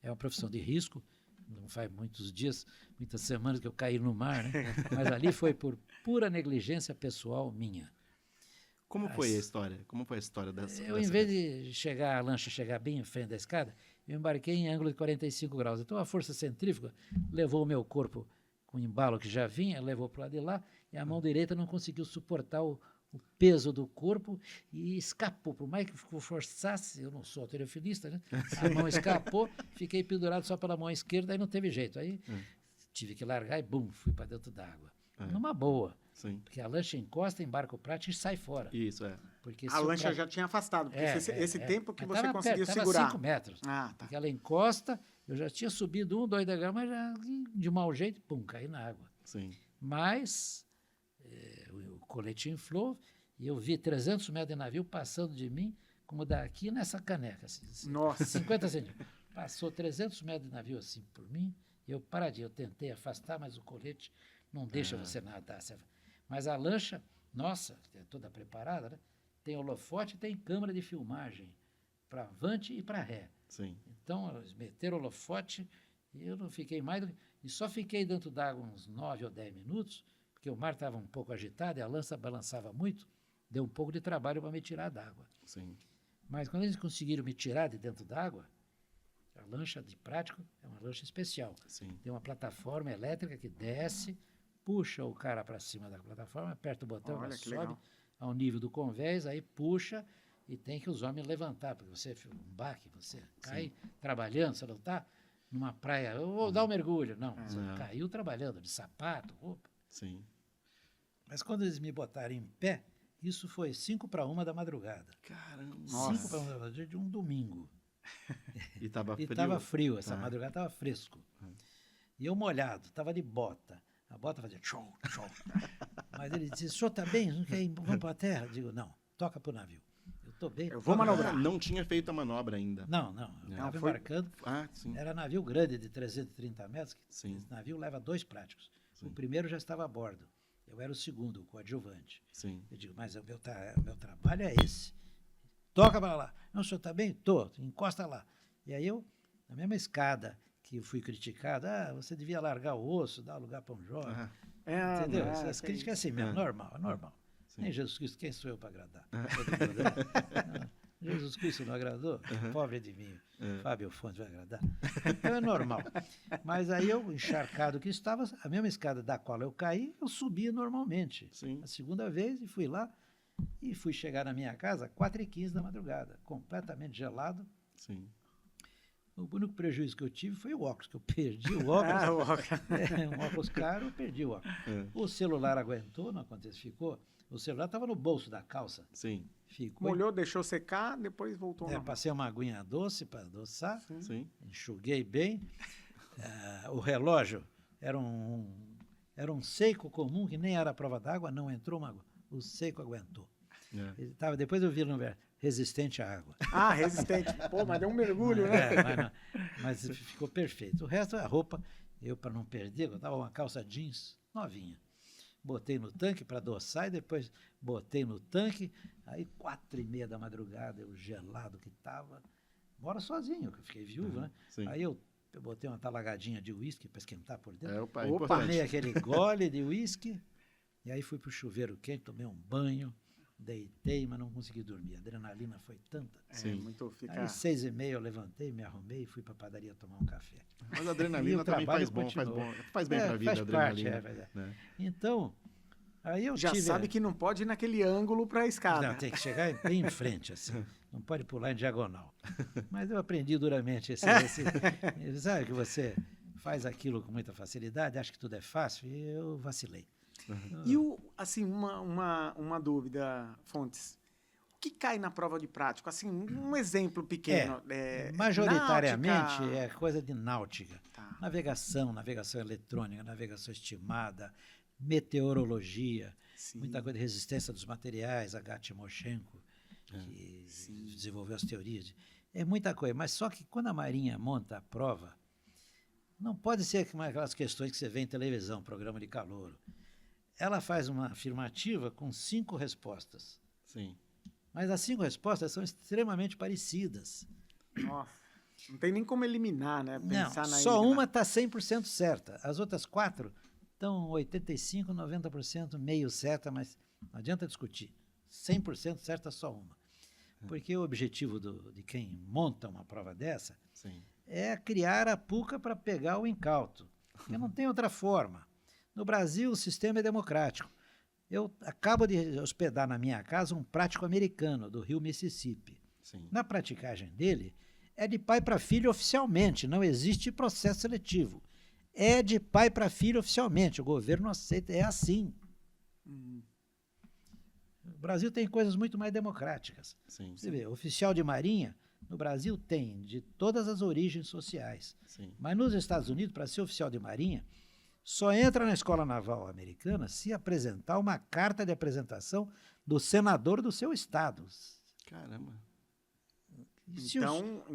[SPEAKER 3] é uma profissão de risco. Não faz muitos dias, muitas semanas que eu caí no mar, né? Mas ali foi por pura negligência pessoal minha.
[SPEAKER 1] Como foi a história? Como foi a história dessa?
[SPEAKER 3] Eu, em vez de a lancha chegar bem em frente da escada, eu embarquei em ângulo de 45 graus. Então a força centrífuga levou o meu corpo com o embalo que já vinha, levou para o lado de lá, e a mão direita não conseguiu suportar o peso do corpo e escapou. Por mais que eu forçasse, eu não sou alterofilista, né? A mão escapou, fiquei pendurado só pela mão esquerda, aí não teve jeito. Aí tive que largar e, bum, fui para dentro d'água. Numa boa.
[SPEAKER 1] Sim.
[SPEAKER 3] Porque a lancha encosta, embarca o prático e sai fora.
[SPEAKER 1] Isso, é.
[SPEAKER 3] Porque
[SPEAKER 2] A
[SPEAKER 3] se o
[SPEAKER 2] lancha
[SPEAKER 3] prático-
[SPEAKER 2] já tinha afastado, porque esse tempo que
[SPEAKER 3] Mas
[SPEAKER 2] você
[SPEAKER 3] tava
[SPEAKER 2] conseguiu
[SPEAKER 3] perto,
[SPEAKER 2] segurar.
[SPEAKER 3] 5 metros.
[SPEAKER 2] Ah, tá.
[SPEAKER 3] Porque ela encosta, eu já tinha subido 2 degraus, mas já, de mau jeito, pum, caí na água.
[SPEAKER 1] Sim.
[SPEAKER 3] Mas o colete inflou e eu vi 300 metros de navio passando de mim, como daqui nessa caneca. Assim,
[SPEAKER 2] Nossa.
[SPEAKER 3] 50 centímetros. Passou 300 metros de navio assim por mim, e eu paradinho, eu tentei afastar, mas o colete não deixa você nadar. Mas a lancha, nossa, é toda preparada, né? Tem holofote e tem câmera de filmagem para avante e para ré.
[SPEAKER 1] Sim.
[SPEAKER 3] Então, eles meteram o holofote e eu não fiquei mais do que... E só fiquei dentro d'água uns 9 ou 10 minutos, porque o mar estava um pouco agitado e a lança balançava muito, deu um pouco de trabalho para me tirar d'água.
[SPEAKER 1] Sim.
[SPEAKER 3] Mas quando eles conseguiram me tirar de dentro d'água, a lancha de prático é uma lancha especial.
[SPEAKER 1] Sim.
[SPEAKER 3] Tem uma plataforma elétrica que desce, puxa o cara para cima da plataforma, aperta o botão,
[SPEAKER 2] Olha
[SPEAKER 3] ela
[SPEAKER 2] que
[SPEAKER 3] sobe
[SPEAKER 2] legal.
[SPEAKER 3] ao nível do convés, aí puxa e tem que os homens levantar, porque você um baque, você cai trabalhando, você não está numa praia, eu vou dar um mergulho. Não, você
[SPEAKER 1] Não.
[SPEAKER 3] caiu trabalhando, de sapato, roupa.
[SPEAKER 1] Sim.
[SPEAKER 3] Mas quando eles me botaram em pé, isso foi 5 para 1 da madrugada.
[SPEAKER 1] Caramba.
[SPEAKER 3] 5 para 1 da madrugada, de um domingo.
[SPEAKER 1] E tava
[SPEAKER 3] E
[SPEAKER 1] frio.
[SPEAKER 3] estava frio, essa
[SPEAKER 1] Tá.
[SPEAKER 3] madrugada estava fresco. E eu molhado, estava de bota. A bota fazia tchau, tchau. Mas ele disse, o senhor está bem? Não quer ir, vamos para a terra? Eu digo, não, toca para o navio. Eu estou bem.
[SPEAKER 2] Eu vou
[SPEAKER 3] toca pro
[SPEAKER 2] manobrar.
[SPEAKER 3] navio.
[SPEAKER 1] Não tinha feito a manobra ainda.
[SPEAKER 3] Não, eu
[SPEAKER 1] Não,
[SPEAKER 3] estava
[SPEAKER 2] foi-
[SPEAKER 3] embarcando.
[SPEAKER 1] Ah, sim.
[SPEAKER 3] Era navio grande de 330 metros.
[SPEAKER 1] Sim.
[SPEAKER 3] Esse navio leva 2 práticos.
[SPEAKER 1] Sim.
[SPEAKER 3] O primeiro já estava a bordo. Eu era o segundo, o coadjuvante.
[SPEAKER 1] Sim.
[SPEAKER 3] Eu digo, mas o meu trabalho é esse. Toca para lá. Não, o senhor está bem? Tô. Encosta lá. E aí eu, na mesma escada que eu fui criticado, você devia largar o osso, dar lugar para um jovem.
[SPEAKER 1] Ah,
[SPEAKER 3] Entendeu?
[SPEAKER 2] não,
[SPEAKER 3] Essas
[SPEAKER 2] que
[SPEAKER 3] críticas é
[SPEAKER 2] isso.
[SPEAKER 3] assim mesmo,
[SPEAKER 1] É.
[SPEAKER 3] normal, é normal.
[SPEAKER 1] Sim.
[SPEAKER 3] Nem Jesus Cristo, quem sou eu para agradar? Todo mundo, né? Não, Jesus Cristo não agradou? Pobre de mim, Fábio Fontes vai agradar. Então é normal. Mas aí eu, encharcado que estava, a mesma escada da qual eu caí, eu subia normalmente.
[SPEAKER 1] Sim.
[SPEAKER 3] A segunda vez e fui lá e fui chegar na minha casa 4h15 da madrugada, completamente gelado.
[SPEAKER 1] Sim.
[SPEAKER 3] O único prejuízo que eu tive foi o óculos, que eu perdi o óculos.
[SPEAKER 2] Ah, o óculos.
[SPEAKER 3] Um óculos caro, eu perdi o óculos.
[SPEAKER 1] É.
[SPEAKER 3] O celular aguentou, não aconteceu, ficou. O celular estava no bolso da calça.
[SPEAKER 1] Sim.
[SPEAKER 3] Ficou.
[SPEAKER 2] Molhou, deixou secar, depois voltou.
[SPEAKER 3] Passei uma aguinha doce para adoçar,
[SPEAKER 1] Sim.
[SPEAKER 3] enxuguei bem. O relógio era um Seiko comum, que nem era a prova d'água, não entrou uma água. O Seiko aguentou. Depois eu vi no verso, resistente à água.
[SPEAKER 2] Ah, resistente. Pô, mas deu um mergulho, né?
[SPEAKER 3] Mas ficou perfeito. O resto, a roupa, eu para não perder, eu dava uma calça jeans novinha. Botei no tanque para adoçar e depois botei no tanque. Aí 4h30 da madrugada, eu gelado que estava. Moro sozinho, que eu fiquei viúvo, né?
[SPEAKER 1] Sim.
[SPEAKER 3] Aí eu botei uma talagadinha de uísque para esquentar por dentro.
[SPEAKER 1] Importante.
[SPEAKER 3] Tomei aquele gole de uísque. E aí fui pro chuveiro quente, tomei um banho. Deitei, mas não consegui dormir. A adrenalina foi tanta.
[SPEAKER 1] Sim.
[SPEAKER 2] Muito fica...
[SPEAKER 3] Aí 6h30 eu levantei, me arrumei e fui para a padaria tomar um café.
[SPEAKER 1] Mas a adrenalina também faz bem para a vida, a adrenalina. Né?
[SPEAKER 3] Então, aí eu
[SPEAKER 2] já sabe que não pode ir naquele ângulo para a escada.
[SPEAKER 3] Não, tem que chegar bem em frente, assim. Não pode pular em diagonal. Mas eu aprendi duramente sabe que você faz aquilo com muita facilidade, acha que tudo é fácil, e eu vacilei.
[SPEAKER 2] E assim, uma dúvida, Fontes. O que cai na prova de prático? Assim, um exemplo pequeno.
[SPEAKER 3] Majoritariamente
[SPEAKER 2] náutica.
[SPEAKER 3] é coisa de náutica.
[SPEAKER 2] Tá.
[SPEAKER 3] Navegação eletrônica, navegação estimada, meteorologia,
[SPEAKER 2] Sim.
[SPEAKER 3] muita coisa de resistência dos materiais, H. Timoshenko, que desenvolveu as teorias. É muita coisa, mas só que quando a Marinha monta a prova, não pode ser aquelas questões que você vê em televisão, programa de calouro. Ela faz uma afirmativa com 5 respostas.
[SPEAKER 1] Sim.
[SPEAKER 3] Mas as 5 respostas são extremamente parecidas.
[SPEAKER 2] Nossa, não tem nem como eliminar, né? Pensar
[SPEAKER 3] só uma está 100% certa. As outras 4 estão 85%, 90% meio certa, mas não adianta discutir. 100% certa só uma. Porque o objetivo de quem monta uma prova dessa é criar a PUCA para pegar o incauto. Porque não tem outra forma. No Brasil, o sistema é democrático. Eu acabo de hospedar na minha casa um prático americano, do Rio Mississippi.
[SPEAKER 1] Sim.
[SPEAKER 3] Na praticagem dele, é de pai para filho oficialmente, não existe processo seletivo. É de pai para filho oficialmente, o governo aceita, é assim. O Brasil tem coisas muito mais democráticas.
[SPEAKER 1] Sim,
[SPEAKER 3] Você vê, oficial de marinha, no Brasil tem de todas as origens sociais.
[SPEAKER 1] Sim.
[SPEAKER 3] Mas nos Estados Unidos, para ser oficial de marinha, só entra na Escola Naval Americana se apresentar uma carta de apresentação do senador do seu estado.
[SPEAKER 1] Caramba.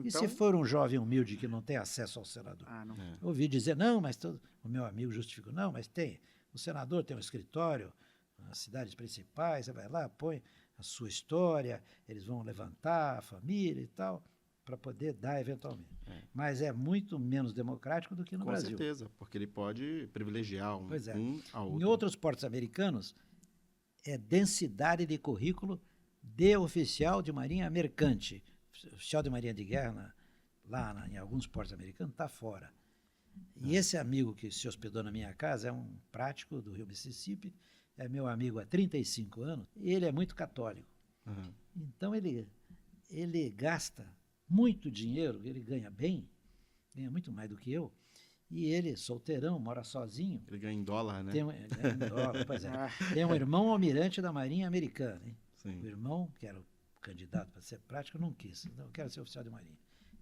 [SPEAKER 3] E se for um jovem humilde que não tem acesso ao senador?
[SPEAKER 2] Não.
[SPEAKER 3] Ouvi dizer, não, mas o meu amigo justificou, não, mas tem. O senador tem um escritório nas cidades principais, você vai lá, põe a sua história, eles vão levantar a família e tal, para poder dar eventualmente. Mas é muito menos democrático do que no Brasil.
[SPEAKER 1] Com certeza, porque ele pode privilegiar um ao outro.
[SPEAKER 3] Em outros portos americanos, é densidade de currículo de oficial de marinha mercante. Oficial de marinha de guerra, em alguns portos americanos, está fora. E esse amigo que se hospedou na minha casa é um prático do Rio Mississippi, é meu amigo há 35 anos, e ele é muito católico. Então ele gasta muito dinheiro, ele ganha bem, ganha muito mais do que eu, e ele, solteirão, mora sozinho.
[SPEAKER 1] Ele ganha em dólar, né?
[SPEAKER 3] Ganha em dólar, pois é. Tem um irmão almirante da Marinha Americana, hein?
[SPEAKER 1] Sim.
[SPEAKER 3] O irmão, que era o candidato para ser prático, não quis, então eu quero ser oficial de marinha.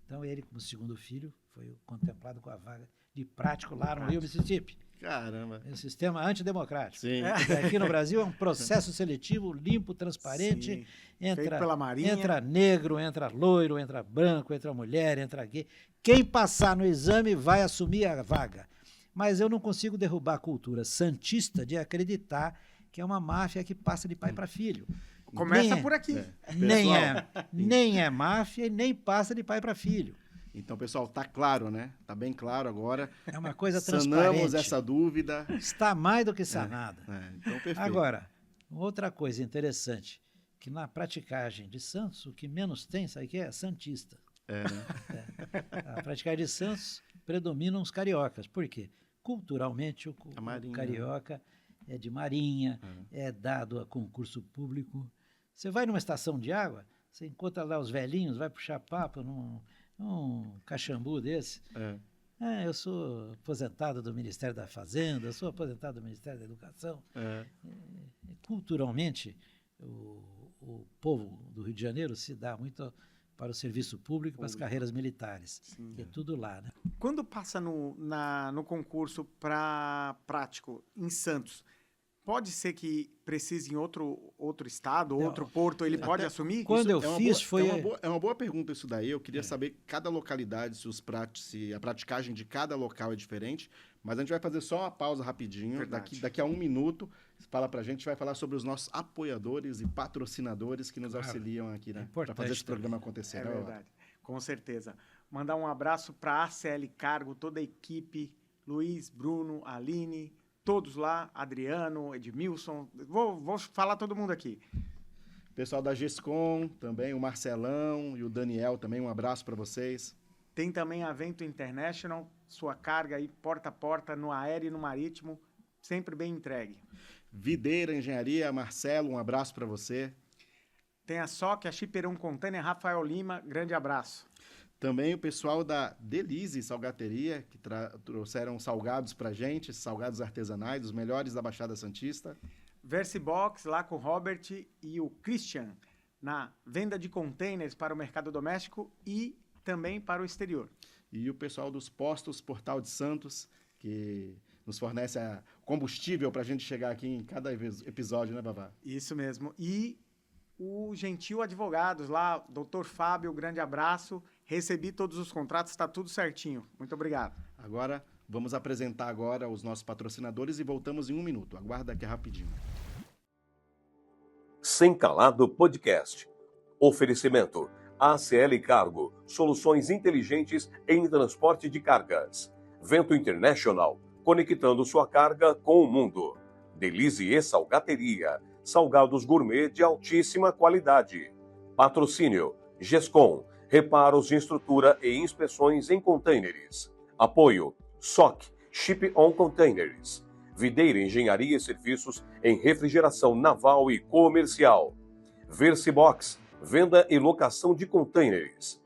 [SPEAKER 3] Então ele, como segundo filho, foi contemplado com a vaga de prático lá no Rio Mississippi.
[SPEAKER 1] Caramba.
[SPEAKER 3] É um sistema antidemocrático.
[SPEAKER 1] Sim.
[SPEAKER 3] Aqui no Brasil é um processo seletivo limpo, transparente.
[SPEAKER 2] Feito pela Marinha.
[SPEAKER 3] Entra negro, entra loiro, entra branco, entra mulher, entra gay. Quem passar no exame vai assumir a vaga. Mas eu não consigo derrubar a cultura santista de acreditar que é uma máfia que passa de pai para filho.
[SPEAKER 2] Começa por aqui.
[SPEAKER 3] Nem é máfia e nem passa de pai para filho.
[SPEAKER 1] Então, pessoal, tá claro, né? Tá bem claro agora.
[SPEAKER 3] É uma coisa transparente.
[SPEAKER 1] Sanamos essa dúvida.
[SPEAKER 3] Está mais do que sanada.
[SPEAKER 1] Então, perfeito.
[SPEAKER 3] Agora, outra coisa interessante, que na praticagem de Santos, o que menos tem, sabe o que é? Santista.
[SPEAKER 1] Né?
[SPEAKER 3] A praticagem de Santos predominam os cariocas. Por quê? Culturalmente, o carioca é de marinha, é dado a concurso público. Você vai numa estação de água, você encontra lá os velhinhos, vai puxar papo num cachambu desse. Eu sou aposentado do Ministério da Fazenda, eu sou aposentado do Ministério da Educação. Culturalmente, o povo do Rio de Janeiro se dá muito para o serviço público e para as carreiras militares. É tudo lá, né?
[SPEAKER 2] quando passa no concurso para prático em Santos, pode ser que precise em outro estado,
[SPEAKER 3] Não,
[SPEAKER 2] outro porto, ele pode assumir?
[SPEAKER 3] Quando eu
[SPEAKER 1] É uma
[SPEAKER 3] fiz,
[SPEAKER 1] boa,
[SPEAKER 3] foi...
[SPEAKER 1] é uma boa pergunta isso daí. Eu queria saber cada localidade, se a praticagem de cada local é diferente. Mas a gente vai fazer só uma pausa rapidinho.
[SPEAKER 2] Verdade.
[SPEAKER 1] Daqui a 1 minuto, fala pra gente, vai falar sobre os nossos apoiadores e patrocinadores que nos
[SPEAKER 3] Claro.
[SPEAKER 1] auxiliam aqui, né?
[SPEAKER 3] Importante
[SPEAKER 1] Para fazer esse
[SPEAKER 3] também.
[SPEAKER 1] programa acontecer.
[SPEAKER 2] É
[SPEAKER 1] né, Lala?
[SPEAKER 2] verdade, com certeza. Mandar um abraço para a ACL Cargo, toda a equipe, Luiz, Bruno, Aline, todos lá, Adriano, Edmilson, vou falar todo mundo aqui.
[SPEAKER 1] Pessoal da GESCOM também, o Marcelão e o Daniel também, um abraço para vocês.
[SPEAKER 2] Tem também a Vento International, sua carga aí porta a porta no aéreo e no marítimo, sempre bem entregue.
[SPEAKER 1] Videira Engenharia, Marcelo, um abraço para você.
[SPEAKER 2] Tem a SOC, a Chiperon Container, Rafael Lima, grande abraço.
[SPEAKER 1] Também o pessoal da Delize Salgateria, que trouxeram salgados pra gente, salgados artesanais, os melhores da Baixada Santista.
[SPEAKER 2] Versibox, lá com o Robert e o Christian, na venda de containers para o mercado doméstico e também para o exterior.
[SPEAKER 1] E o pessoal dos Postos Portal de Santos, que nos fornece combustível pra gente chegar aqui em cada episódio, né, Vavá?
[SPEAKER 2] Isso mesmo. E o Gentil Advogados lá, doutor Fábio, grande abraço. Recebi todos os contratos, está tudo certinho. Muito obrigado.
[SPEAKER 1] Agora, vamos apresentar agora os nossos patrocinadores e voltamos em 1 minuto. Aguarda aqui rapidinho.
[SPEAKER 4] Sem Calado Podcast. Oferecimento. ACL Cargo. Soluções inteligentes em transporte de cargas. Vento International. Conectando sua carga com o mundo. Delize e Salgateria. Salgados gourmet de altíssima qualidade. Patrocínio. GESCOM. Reparos de estrutura e inspeções em containers. Apoio. SOC. Ship on Containers. Videira Engenharia e Serviços em Refrigeração Naval e Comercial. Versibox. Venda e locação de containers.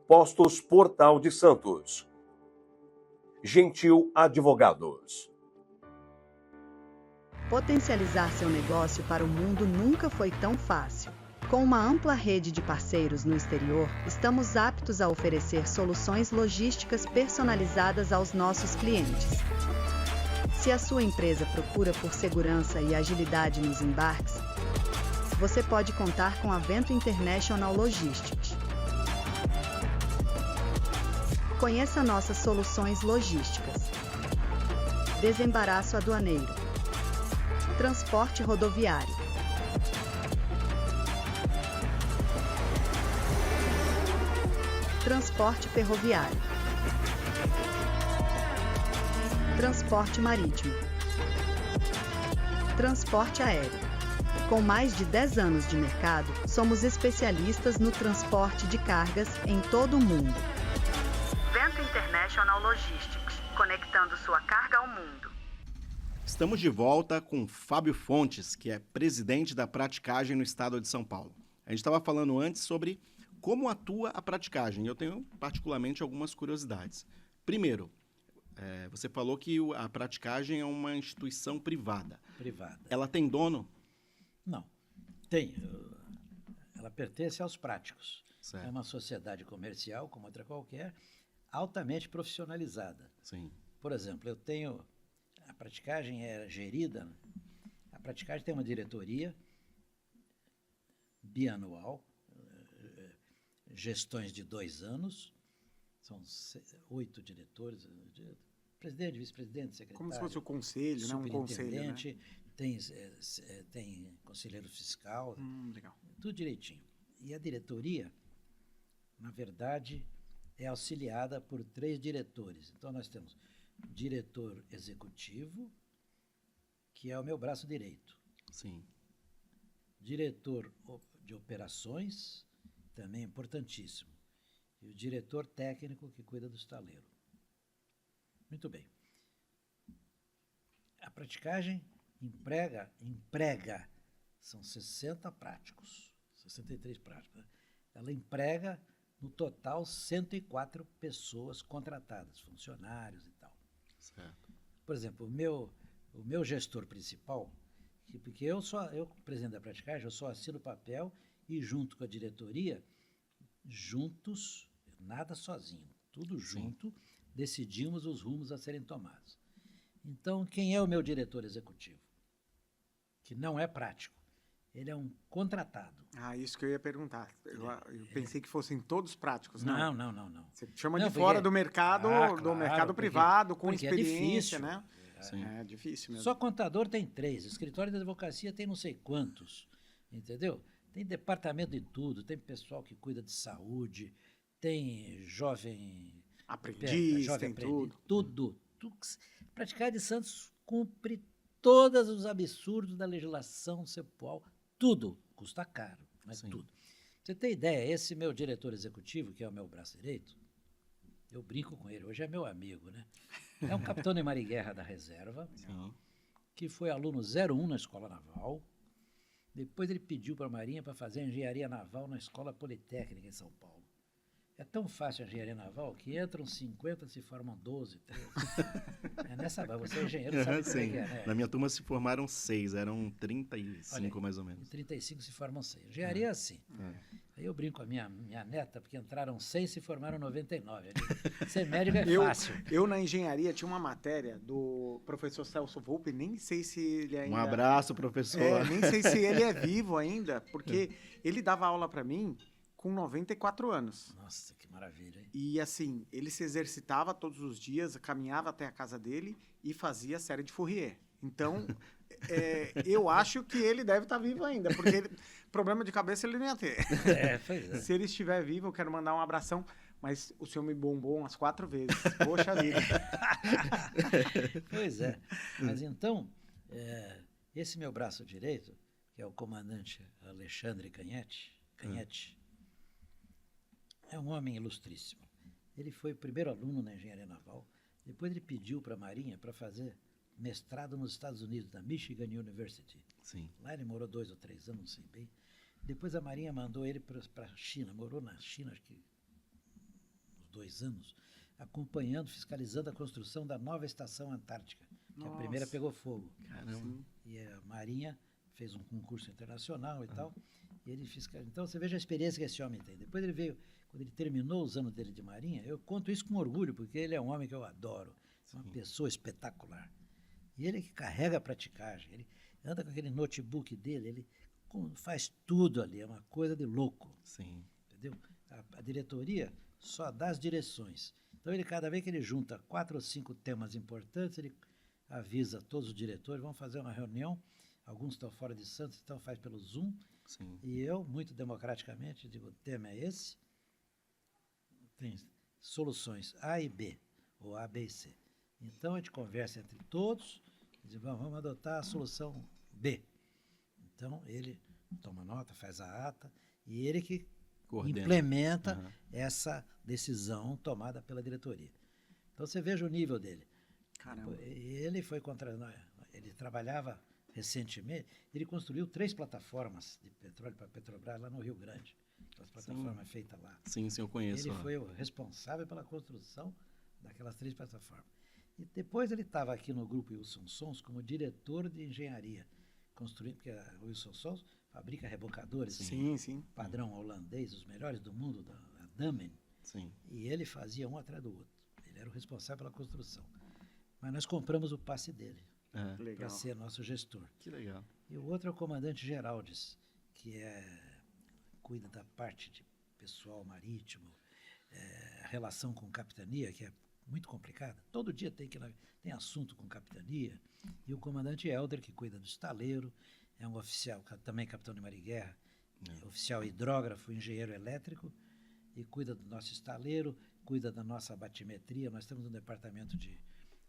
[SPEAKER 4] Postos Portal de Santos. Gentil Advogados.
[SPEAKER 5] Potencializar seu negócio para o mundo nunca foi tão fácil. Com uma ampla rede de parceiros no exterior, estamos aptos a oferecer soluções logísticas personalizadas aos nossos clientes. Se a sua empresa procura por segurança e agilidade nos embarques, você pode contar com a Vento International Logistics. Conheça nossas soluções logísticas. Desembaraço aduaneiro. Transporte rodoviário. Transporte ferroviário. Transporte marítimo. Transporte aéreo. Com mais de 10 anos de mercado, somos especialistas no transporte de cargas em todo o mundo. Vento International Logistics, conectando sua carga ao mundo.
[SPEAKER 1] Estamos de volta com Fábio Fontes, que é presidente da praticagem no estado de São Paulo. A gente estava falando antes sobre como atua a praticagem. Eu tenho particularmente algumas curiosidades. Primeiro, você falou que a praticagem é uma instituição privada.
[SPEAKER 3] Privada.
[SPEAKER 1] Ela tem dono?
[SPEAKER 3] Não. Tem. Ela pertence aos práticos.
[SPEAKER 1] Certo.
[SPEAKER 3] É uma sociedade comercial, como outra qualquer, altamente profissionalizada.
[SPEAKER 1] Sim.
[SPEAKER 3] Por exemplo, eu tenho... A praticagem é gerida... A praticagem tem uma diretoria bianual, gestões de 2 anos, são 8 diretores, presidente, vice-presidente, secretário...
[SPEAKER 2] Como se fosse o conselho, né? Um conselho, né?
[SPEAKER 3] superintendente, tem conselheiro fiscal,
[SPEAKER 2] Legal.
[SPEAKER 3] tudo direitinho. E a diretoria, na verdade, é auxiliada por 3 diretores. Então, nós temos diretor executivo, que é o meu braço direito.
[SPEAKER 1] Sim.
[SPEAKER 3] Diretor de operações, também importantíssimo. E o diretor técnico, que cuida do estaleiro. Muito bem. A praticagem emprega, são 60 práticos, 63 práticos. Né? Ela emprega, no total, 104 pessoas contratadas, funcionários e tal.
[SPEAKER 1] Certo.
[SPEAKER 3] Por exemplo, o meu gestor principal, porque eu, presidente da praticagem, eu só assino o papel e junto com a diretoria, juntos, nada sozinho, tudo junto, decidimos os rumos a serem tomados. Então, quem é o meu diretor executivo? Que não é prático. Ele é um contratado.
[SPEAKER 2] Ah, isso que eu ia perguntar. Eu pensei que fossem todos práticos. Não.
[SPEAKER 3] Não.
[SPEAKER 2] Você chama
[SPEAKER 3] Não,
[SPEAKER 2] de fora
[SPEAKER 3] porque-
[SPEAKER 2] do mercado,
[SPEAKER 3] claro,
[SPEAKER 2] mercado
[SPEAKER 3] porque-
[SPEAKER 2] privado, com
[SPEAKER 3] porque é
[SPEAKER 2] experiência,
[SPEAKER 3] difícil.
[SPEAKER 2] né?
[SPEAKER 1] Sim.
[SPEAKER 2] É difícil mesmo.
[SPEAKER 3] Só contador tem 3, escritório de advocacia tem não sei quantos, entendeu? Tem departamento de tudo, tem pessoal que cuida de saúde, tem jovem
[SPEAKER 2] Aprendiz,
[SPEAKER 3] jovem
[SPEAKER 2] tem
[SPEAKER 3] aprendiz,
[SPEAKER 2] tudo.
[SPEAKER 3] tudo. Praticar de Santos cumpre todos os absurdos da legislação CEPUAL, tudo custa caro, mas
[SPEAKER 1] Sim.
[SPEAKER 3] tudo. Pra você ter ideia, esse meu diretor executivo, que é o meu braço direito, eu brinco com ele, hoje é meu amigo, né? É um capitão de Mariguerra da reserva,
[SPEAKER 1] Sim.
[SPEAKER 3] que foi aluno 01 na Escola Naval. Depois ele pediu para a Marinha para fazer engenharia naval na Escola Politécnica em São Paulo. É tão fácil a engenharia naval que entram 50, se formam 12, 13. É nessa, você é engenheiro, sabe como é
[SPEAKER 1] Sim.
[SPEAKER 3] que é, né?
[SPEAKER 1] Na minha turma se formaram 6, eram 35
[SPEAKER 3] Olha,
[SPEAKER 1] mais ou
[SPEAKER 3] Em
[SPEAKER 1] menos.
[SPEAKER 3] 35 se formam 6. Engenharia é assim. Aí eu brinco com a minha neta, porque entraram 100 e se formaram 99. Eu digo, ser médico é fácil.
[SPEAKER 2] Eu, na engenharia, tinha uma matéria do professor Celso Volpe, nem sei se ele ainda...
[SPEAKER 1] Um abraço, professor.
[SPEAKER 2] Nem sei se ele é vivo ainda, porque ele dava aula para mim com 94 anos.
[SPEAKER 3] Nossa, que maravilha, hein?
[SPEAKER 2] E assim, ele se exercitava todos os dias, caminhava até a casa dele e fazia a série de Fourier. Então, eu acho que ele deve estar vivo ainda, porque problema de cabeça ele não ia ter.
[SPEAKER 3] Pois é.
[SPEAKER 2] Se ele estiver vivo, eu quero mandar um abração, mas o senhor me bombou umas 4 vezes. Poxa vida.
[SPEAKER 3] Pois é. Mas então, esse meu braço direito, que é o comandante Alexandre Canhete, é um homem ilustríssimo. Ele foi o primeiro aluno na engenharia naval, depois ele pediu para a Marinha para fazer mestrado nos Estados Unidos, na Michigan University.
[SPEAKER 1] Sim.
[SPEAKER 3] Lá ele morou 2 ou 3 anos, não sei bem. Depois a Marinha mandou ele para a China, morou na China, acho que uns 2 anos, acompanhando, fiscalizando a construção da nova estação antártica, que a primeira pegou fogo.
[SPEAKER 1] Caramba.
[SPEAKER 3] E a Marinha fez um concurso internacional e tal, e ele fiscalizou. Então você veja a experiência que esse homem tem. Depois ele veio, quando ele terminou os anos dele de Marinha, eu conto isso com orgulho, porque ele é um homem que eu adoro, é uma pessoa espetacular. E ele que carrega a praticagem, ele anda com aquele notebook dele, ele faz tudo ali, é uma coisa de louco.
[SPEAKER 1] Sim.
[SPEAKER 3] Entendeu? A diretoria só dá as direções. Então, ele, cada vez que ele junta 4 ou 5 temas importantes, ele avisa todos os diretores, vamos fazer uma reunião, alguns estão fora de Santos, então faz pelo Zoom,
[SPEAKER 1] Sim.
[SPEAKER 3] e eu, muito democraticamente, digo, o tema é esse, tem soluções A e B, ou A, B e C. Então, a gente conversa entre todos, e diz, vamos adotar a solução B. Então, ele toma nota, faz a ata, e ele que
[SPEAKER 1] Coordena.
[SPEAKER 3] implementa essa decisão tomada pela diretoria. Então, você veja o nível dele.
[SPEAKER 2] Caramba.
[SPEAKER 3] Ele foi ele trabalhava recentemente, ele construiu 3 plataformas de petróleo para a Petrobras lá no Rio Grande. Aquelas plataformas feitas lá.
[SPEAKER 1] Sim, eu conheço.
[SPEAKER 3] Ele foi o responsável pela construção daquelas 3 plataformas. E depois ele estava aqui no grupo Wilson Sons como diretor de engenharia, construindo, porque a Wilson Sons fabrica rebocadores,
[SPEAKER 2] Sim.
[SPEAKER 3] padrão holandês, os melhores do mundo, da Damen.
[SPEAKER 1] Sim.
[SPEAKER 3] E ele fazia um atrás do outro. Ele era o responsável pela construção. Mas nós compramos o passe dele
[SPEAKER 1] É.
[SPEAKER 3] para
[SPEAKER 2] Legal.
[SPEAKER 3] ser nosso gestor.
[SPEAKER 1] Que legal.
[SPEAKER 3] E o outro é o comandante Geraldes, que cuida da parte de pessoal marítimo, a relação com capitania, que é muito complicada. Todo dia tem assunto com capitania. E o comandante Helder, que cuida do estaleiro, é um oficial, também capitão de Mariguerra, oficial hidrógrafo, engenheiro elétrico, e cuida do nosso estaleiro, cuida da nossa batimetria. Nós temos um departamento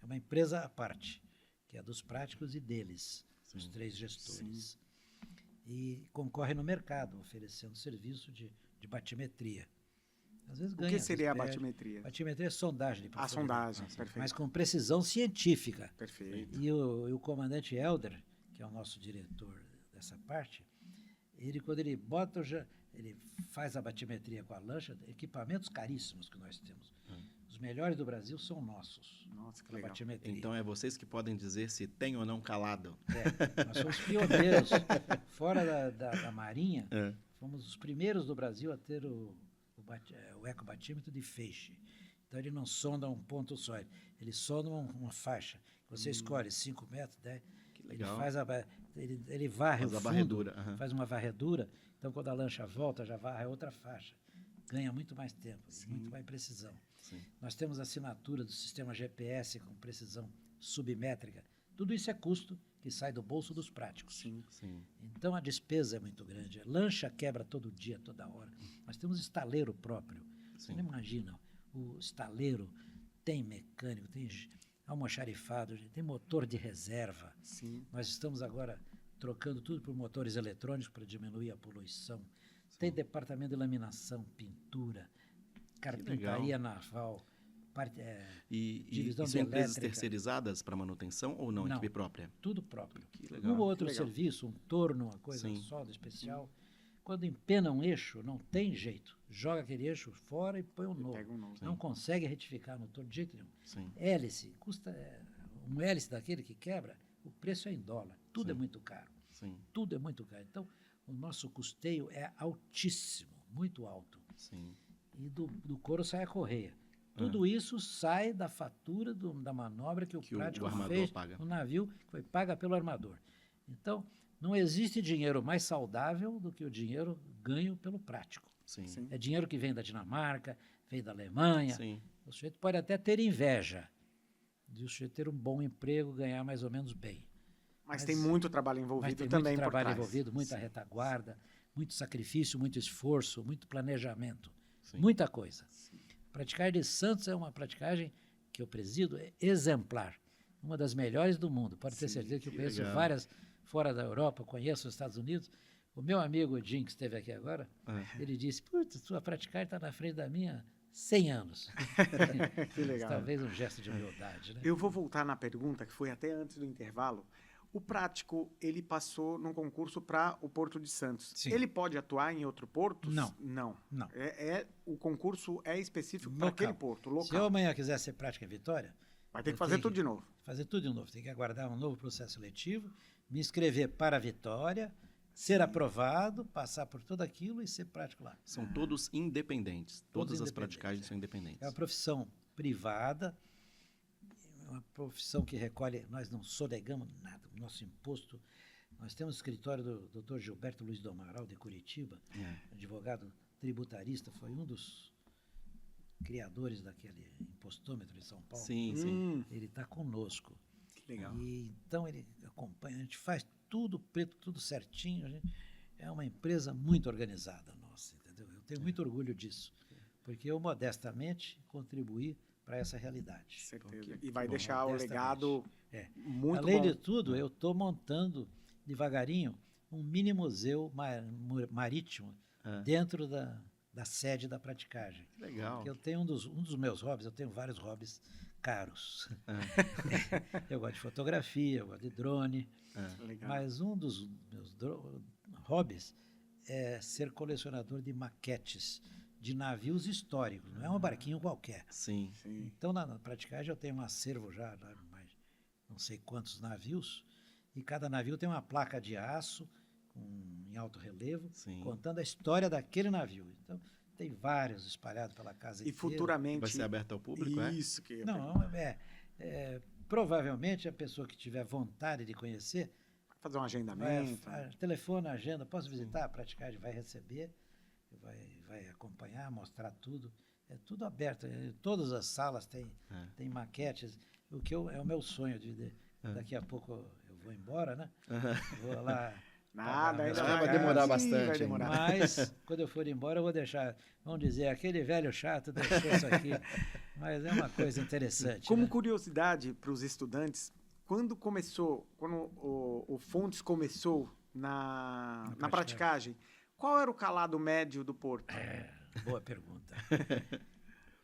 [SPEAKER 3] é uma empresa à parte, que é dos práticos e deles, os 3 gestores. E concorre no mercado, oferecendo serviço de batimetria. Às vezes
[SPEAKER 2] O
[SPEAKER 3] ganha,
[SPEAKER 2] que
[SPEAKER 3] às vezes
[SPEAKER 2] seria a
[SPEAKER 3] perde.
[SPEAKER 2] batimetria?
[SPEAKER 3] Batimetria é sondagem de
[SPEAKER 2] A
[SPEAKER 3] profundidade,
[SPEAKER 2] sondagem, perfeito.
[SPEAKER 3] mas com precisão científica.
[SPEAKER 2] Perfeito.
[SPEAKER 3] E o comandante Helder, que é o nosso diretor dessa parte, ele, quando ele bota, ele faz a batimetria com a lancha, equipamentos caríssimos que nós temos. Os melhores do Brasil são nossos.
[SPEAKER 2] Nossa, que
[SPEAKER 3] na
[SPEAKER 2] legal.
[SPEAKER 3] batimetria.
[SPEAKER 1] Então é vocês que podem dizer se tem ou não calado.
[SPEAKER 3] Nós somos pioneiros. Fora da Marinha, fomos os primeiros do Brasil a ter o ecobatímetro de feixe. Então ele não sonda um ponto só, ele sonda uma faixa. Você escolhe 5 metros, 10.
[SPEAKER 1] Que
[SPEAKER 3] Ele
[SPEAKER 1] legal.
[SPEAKER 3] faz ele varre
[SPEAKER 1] Faz
[SPEAKER 3] o
[SPEAKER 1] a
[SPEAKER 3] fundo,
[SPEAKER 1] varredura, aham.
[SPEAKER 3] faz uma varredura. Então quando a lancha volta, já varre outra faixa. Ganha muito mais tempo, muito mais precisão.
[SPEAKER 1] Sim.
[SPEAKER 3] Nós temos assinatura do sistema GPS com precisão submétrica. Tudo isso é custo que sai do bolso dos práticos.
[SPEAKER 2] Sim.
[SPEAKER 1] Sim.
[SPEAKER 3] Então a despesa é muito grande. Lancha quebra todo dia, toda hora. Nós temos estaleiro próprio. Você
[SPEAKER 1] Sim.
[SPEAKER 3] não imagina, o estaleiro tem mecânico, tem almoxarifado, tem motor de reserva.
[SPEAKER 2] Sim.
[SPEAKER 3] Nós estamos agora trocando tudo por motores eletrônicos para diminuir a poluição. Tem departamento de laminação, pintura, carpintaria naval,
[SPEAKER 1] E
[SPEAKER 3] divisão de
[SPEAKER 1] são empresas
[SPEAKER 3] elétrica.
[SPEAKER 1] terceirizadas para manutenção ou não?
[SPEAKER 3] Não.
[SPEAKER 1] Equipe própria?
[SPEAKER 3] Tudo próprio.
[SPEAKER 1] Que legal.
[SPEAKER 3] Um ou outro
[SPEAKER 2] legal.
[SPEAKER 3] serviço, um torno, uma coisa
[SPEAKER 1] Sim.
[SPEAKER 3] solda especial. Quando empena um eixo, não tem jeito. Joga aquele eixo fora e põe um novo.
[SPEAKER 2] Pega um novo.
[SPEAKER 3] Não consegue retificar no torno de jeito nenhum.
[SPEAKER 1] Sim.
[SPEAKER 3] Hélice, custa um hélice daquele que quebra, o preço é em dólar. Tudo é muito caro.
[SPEAKER 1] Sim.
[SPEAKER 3] Tudo é muito caro. Então, o nosso custeio é altíssimo, muito alto.
[SPEAKER 1] Sim.
[SPEAKER 3] E do couro sai a correia. Tudo isso sai da fatura da manobra que o
[SPEAKER 1] Que o
[SPEAKER 3] prático
[SPEAKER 1] armador
[SPEAKER 3] fez
[SPEAKER 1] paga.
[SPEAKER 3] no navio, que foi paga pelo armador. Então, não existe dinheiro mais saudável do que o dinheiro ganho pelo prático.
[SPEAKER 1] Sim.
[SPEAKER 2] Sim.
[SPEAKER 3] É dinheiro que vem da Dinamarca, vem da Alemanha.
[SPEAKER 1] Sim.
[SPEAKER 3] O sujeito pode até ter inveja de o sujeito ter um bom emprego, ganhar mais ou menos bem.
[SPEAKER 2] Mas
[SPEAKER 3] Mas-
[SPEAKER 2] tem muito trabalho
[SPEAKER 3] Mas
[SPEAKER 2] envolvido
[SPEAKER 3] tem
[SPEAKER 2] também
[SPEAKER 3] muito
[SPEAKER 2] por
[SPEAKER 3] trabalho
[SPEAKER 2] trás.
[SPEAKER 3] envolvido, muita retaguarda, muito sacrifício, muito esforço, muito planejamento,
[SPEAKER 1] Sim.
[SPEAKER 3] muita coisa. Praticar de Santos é uma praticagem que eu presido, é exemplar, uma das melhores do mundo. Pode ter certeza que eu
[SPEAKER 1] que
[SPEAKER 3] conheço
[SPEAKER 1] legal.
[SPEAKER 3] várias fora da Europa, conheço os Estados Unidos. O meu amigo Jim, que esteve aqui agora, ele disse, putz, sua praticar está na frente da minha 100 anos.
[SPEAKER 2] Que legal.
[SPEAKER 3] Talvez um gesto de humildade, né?
[SPEAKER 2] Eu vou voltar na pergunta, que foi até antes do intervalo. O prático, ele passou num concurso para o Porto de Santos.
[SPEAKER 3] Sim.
[SPEAKER 2] Ele pode atuar em outro porto?
[SPEAKER 3] Não.
[SPEAKER 2] Não.
[SPEAKER 3] Não.
[SPEAKER 2] O concurso é específico para
[SPEAKER 3] Local.
[SPEAKER 2] aquele porto,
[SPEAKER 3] Se eu
[SPEAKER 2] local.
[SPEAKER 3] amanhã quiser ser prática em Vitória,
[SPEAKER 2] Vai ter que
[SPEAKER 3] eu
[SPEAKER 2] fazer
[SPEAKER 3] tenho
[SPEAKER 2] tudo de novo.
[SPEAKER 3] fazer tudo de novo. Tem que aguardar um novo processo seletivo, me inscrever para a Vitória, ser aprovado, passar por tudo aquilo e ser prático lá.
[SPEAKER 1] São todos independentes. Todas as
[SPEAKER 3] independentes,
[SPEAKER 1] praticagens são independentes.
[SPEAKER 3] É uma profissão privada, é uma profissão que recolhe, nós não sonegamos nada, o nosso imposto. Nós temos o escritório do Dr. Gilberto Luiz do Amaral, de Curitiba, advogado tributarista, foi um dos criadores daquele impostômetro em São Paulo.
[SPEAKER 1] Sim, sim.
[SPEAKER 3] Ele está conosco.
[SPEAKER 2] Que legal.
[SPEAKER 3] E, então ele acompanha, a gente faz tudo preto, tudo certinho. É uma empresa muito organizada nossa, entendeu? Eu tenho muito orgulho disso, porque eu modestamente contribuí para essa realidade.
[SPEAKER 2] Certeza. E vai
[SPEAKER 1] bom.
[SPEAKER 2] deixar o
[SPEAKER 3] Modestamente.
[SPEAKER 2] legado
[SPEAKER 3] É.
[SPEAKER 2] muito
[SPEAKER 3] Além
[SPEAKER 2] bom.
[SPEAKER 3] de tudo, eu estou montando devagarinho um mini museu marítimo dentro da sede da praticagem.
[SPEAKER 1] Legal.
[SPEAKER 3] Porque eu tenho um dos meus hobbies, eu tenho vários hobbies caros. Eu gosto de fotografia, eu gosto de drone,
[SPEAKER 2] Legal.
[SPEAKER 3] mas um dos meus hobbies é ser colecionador de maquetes de navios históricos, não é um barquinho qualquer.
[SPEAKER 1] Sim.
[SPEAKER 2] Sim.
[SPEAKER 3] Então, na praticagem, eu tenho um acervo já, mais não sei quantos navios, e cada navio tem uma placa de aço em alto relevo,
[SPEAKER 1] Sim.
[SPEAKER 3] contando a história daquele navio. Então, tem vários espalhados pela casa
[SPEAKER 2] E
[SPEAKER 3] inteira.
[SPEAKER 2] futuramente...
[SPEAKER 1] Vai ser aberto ao público, é?
[SPEAKER 2] Isso que eu ia
[SPEAKER 3] Não, provavelmente a pessoa que tiver vontade de conhecer,
[SPEAKER 2] fazer um agendamento.
[SPEAKER 3] telefona, agenda, posso visitar, praticar, vai receber, vai acompanhar, mostrar tudo. É tudo aberto. Todas as salas tem maquetes. É o meu sonho daqui a pouco eu vou embora, né? Vou lá.
[SPEAKER 2] Nada, ainda
[SPEAKER 3] Vai
[SPEAKER 2] vai
[SPEAKER 1] demorar
[SPEAKER 2] Sim,
[SPEAKER 1] bastante
[SPEAKER 2] vai demorar.
[SPEAKER 3] Mas, quando eu for embora, eu vou deixar, vamos dizer, aquele velho chato deixou isso aqui. Mas é uma coisa interessante.
[SPEAKER 2] Como
[SPEAKER 3] né?
[SPEAKER 2] curiosidade para os estudantes, quando o Fontes começou na praticagem, qual era o calado médio do porto?
[SPEAKER 3] Boa pergunta.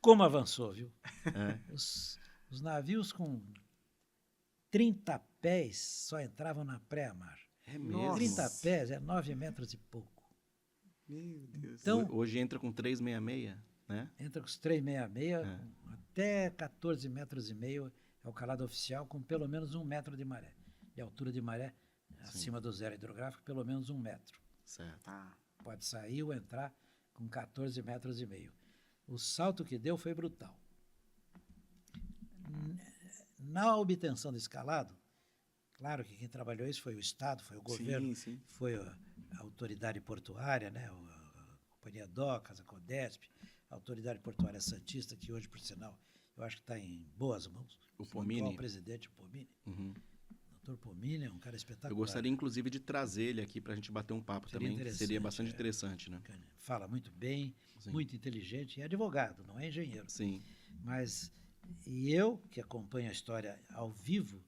[SPEAKER 3] Como avançou, viu? Os navios com 30 pés só entravam na pré-mar.
[SPEAKER 1] É
[SPEAKER 2] Nossa.
[SPEAKER 3] 30 pés é 9 metros e pouco.
[SPEAKER 2] Meu Deus.
[SPEAKER 3] Então,
[SPEAKER 1] Hoje entra com 366, né?
[SPEAKER 3] entra com os 366, até 14 metros e meio é o calado oficial, com pelo menos 1 metro de maré. De altura de maré, acima do zero hidrográfico, pelo menos 1 metro.
[SPEAKER 1] Certo.
[SPEAKER 2] Tá.
[SPEAKER 3] Pode sair ou entrar com 14 metros e meio. O salto que deu foi brutal. Na obtenção do escalado, claro que quem trabalhou isso foi o Estado, foi o governo,
[SPEAKER 2] sim.
[SPEAKER 3] foi a autoridade portuária, né? A Companhia Docas, a Codesp, a autoridade portuária Santista, que hoje, por sinal, eu acho que está em boas mãos.
[SPEAKER 1] O Pomini.
[SPEAKER 3] O presidente, o Pomini.
[SPEAKER 1] Uhum.
[SPEAKER 3] Dr. Pomini é um cara espetacular.
[SPEAKER 1] Eu gostaria, inclusive, de trazer ele aqui para a gente bater um papo
[SPEAKER 3] Seria
[SPEAKER 1] também.
[SPEAKER 3] interessante,
[SPEAKER 1] Seria bastante interessante, né?
[SPEAKER 3] Fala muito bem,
[SPEAKER 1] Sim.
[SPEAKER 3] muito inteligente, e é advogado, não é engenheiro.
[SPEAKER 1] Sim.
[SPEAKER 3] Mas, e eu, que acompanho a história ao vivo,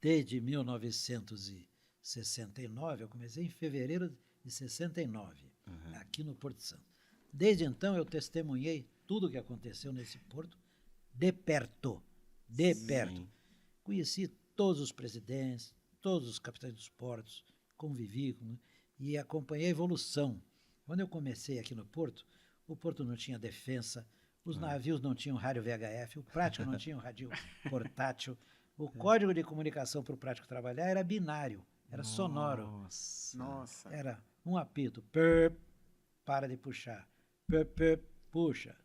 [SPEAKER 3] desde 1969, eu comecei em fevereiro de 69, aqui no Porto Santo. Desde então, eu testemunhei tudo o que aconteceu nesse porto de perto. De perto. Conheci todos os presidentes, todos os capitães dos portos, convivi e acompanhei a evolução. Quando eu comecei aqui no porto, o porto não tinha defensa, os navios não tinham rádio VHF, o prático não tinha um rádio portátil, o código de comunicação para o prático trabalhar era binário, era sonoro.
[SPEAKER 2] Nossa.
[SPEAKER 3] Era um apito, pep, para de puxar, pep, puxa.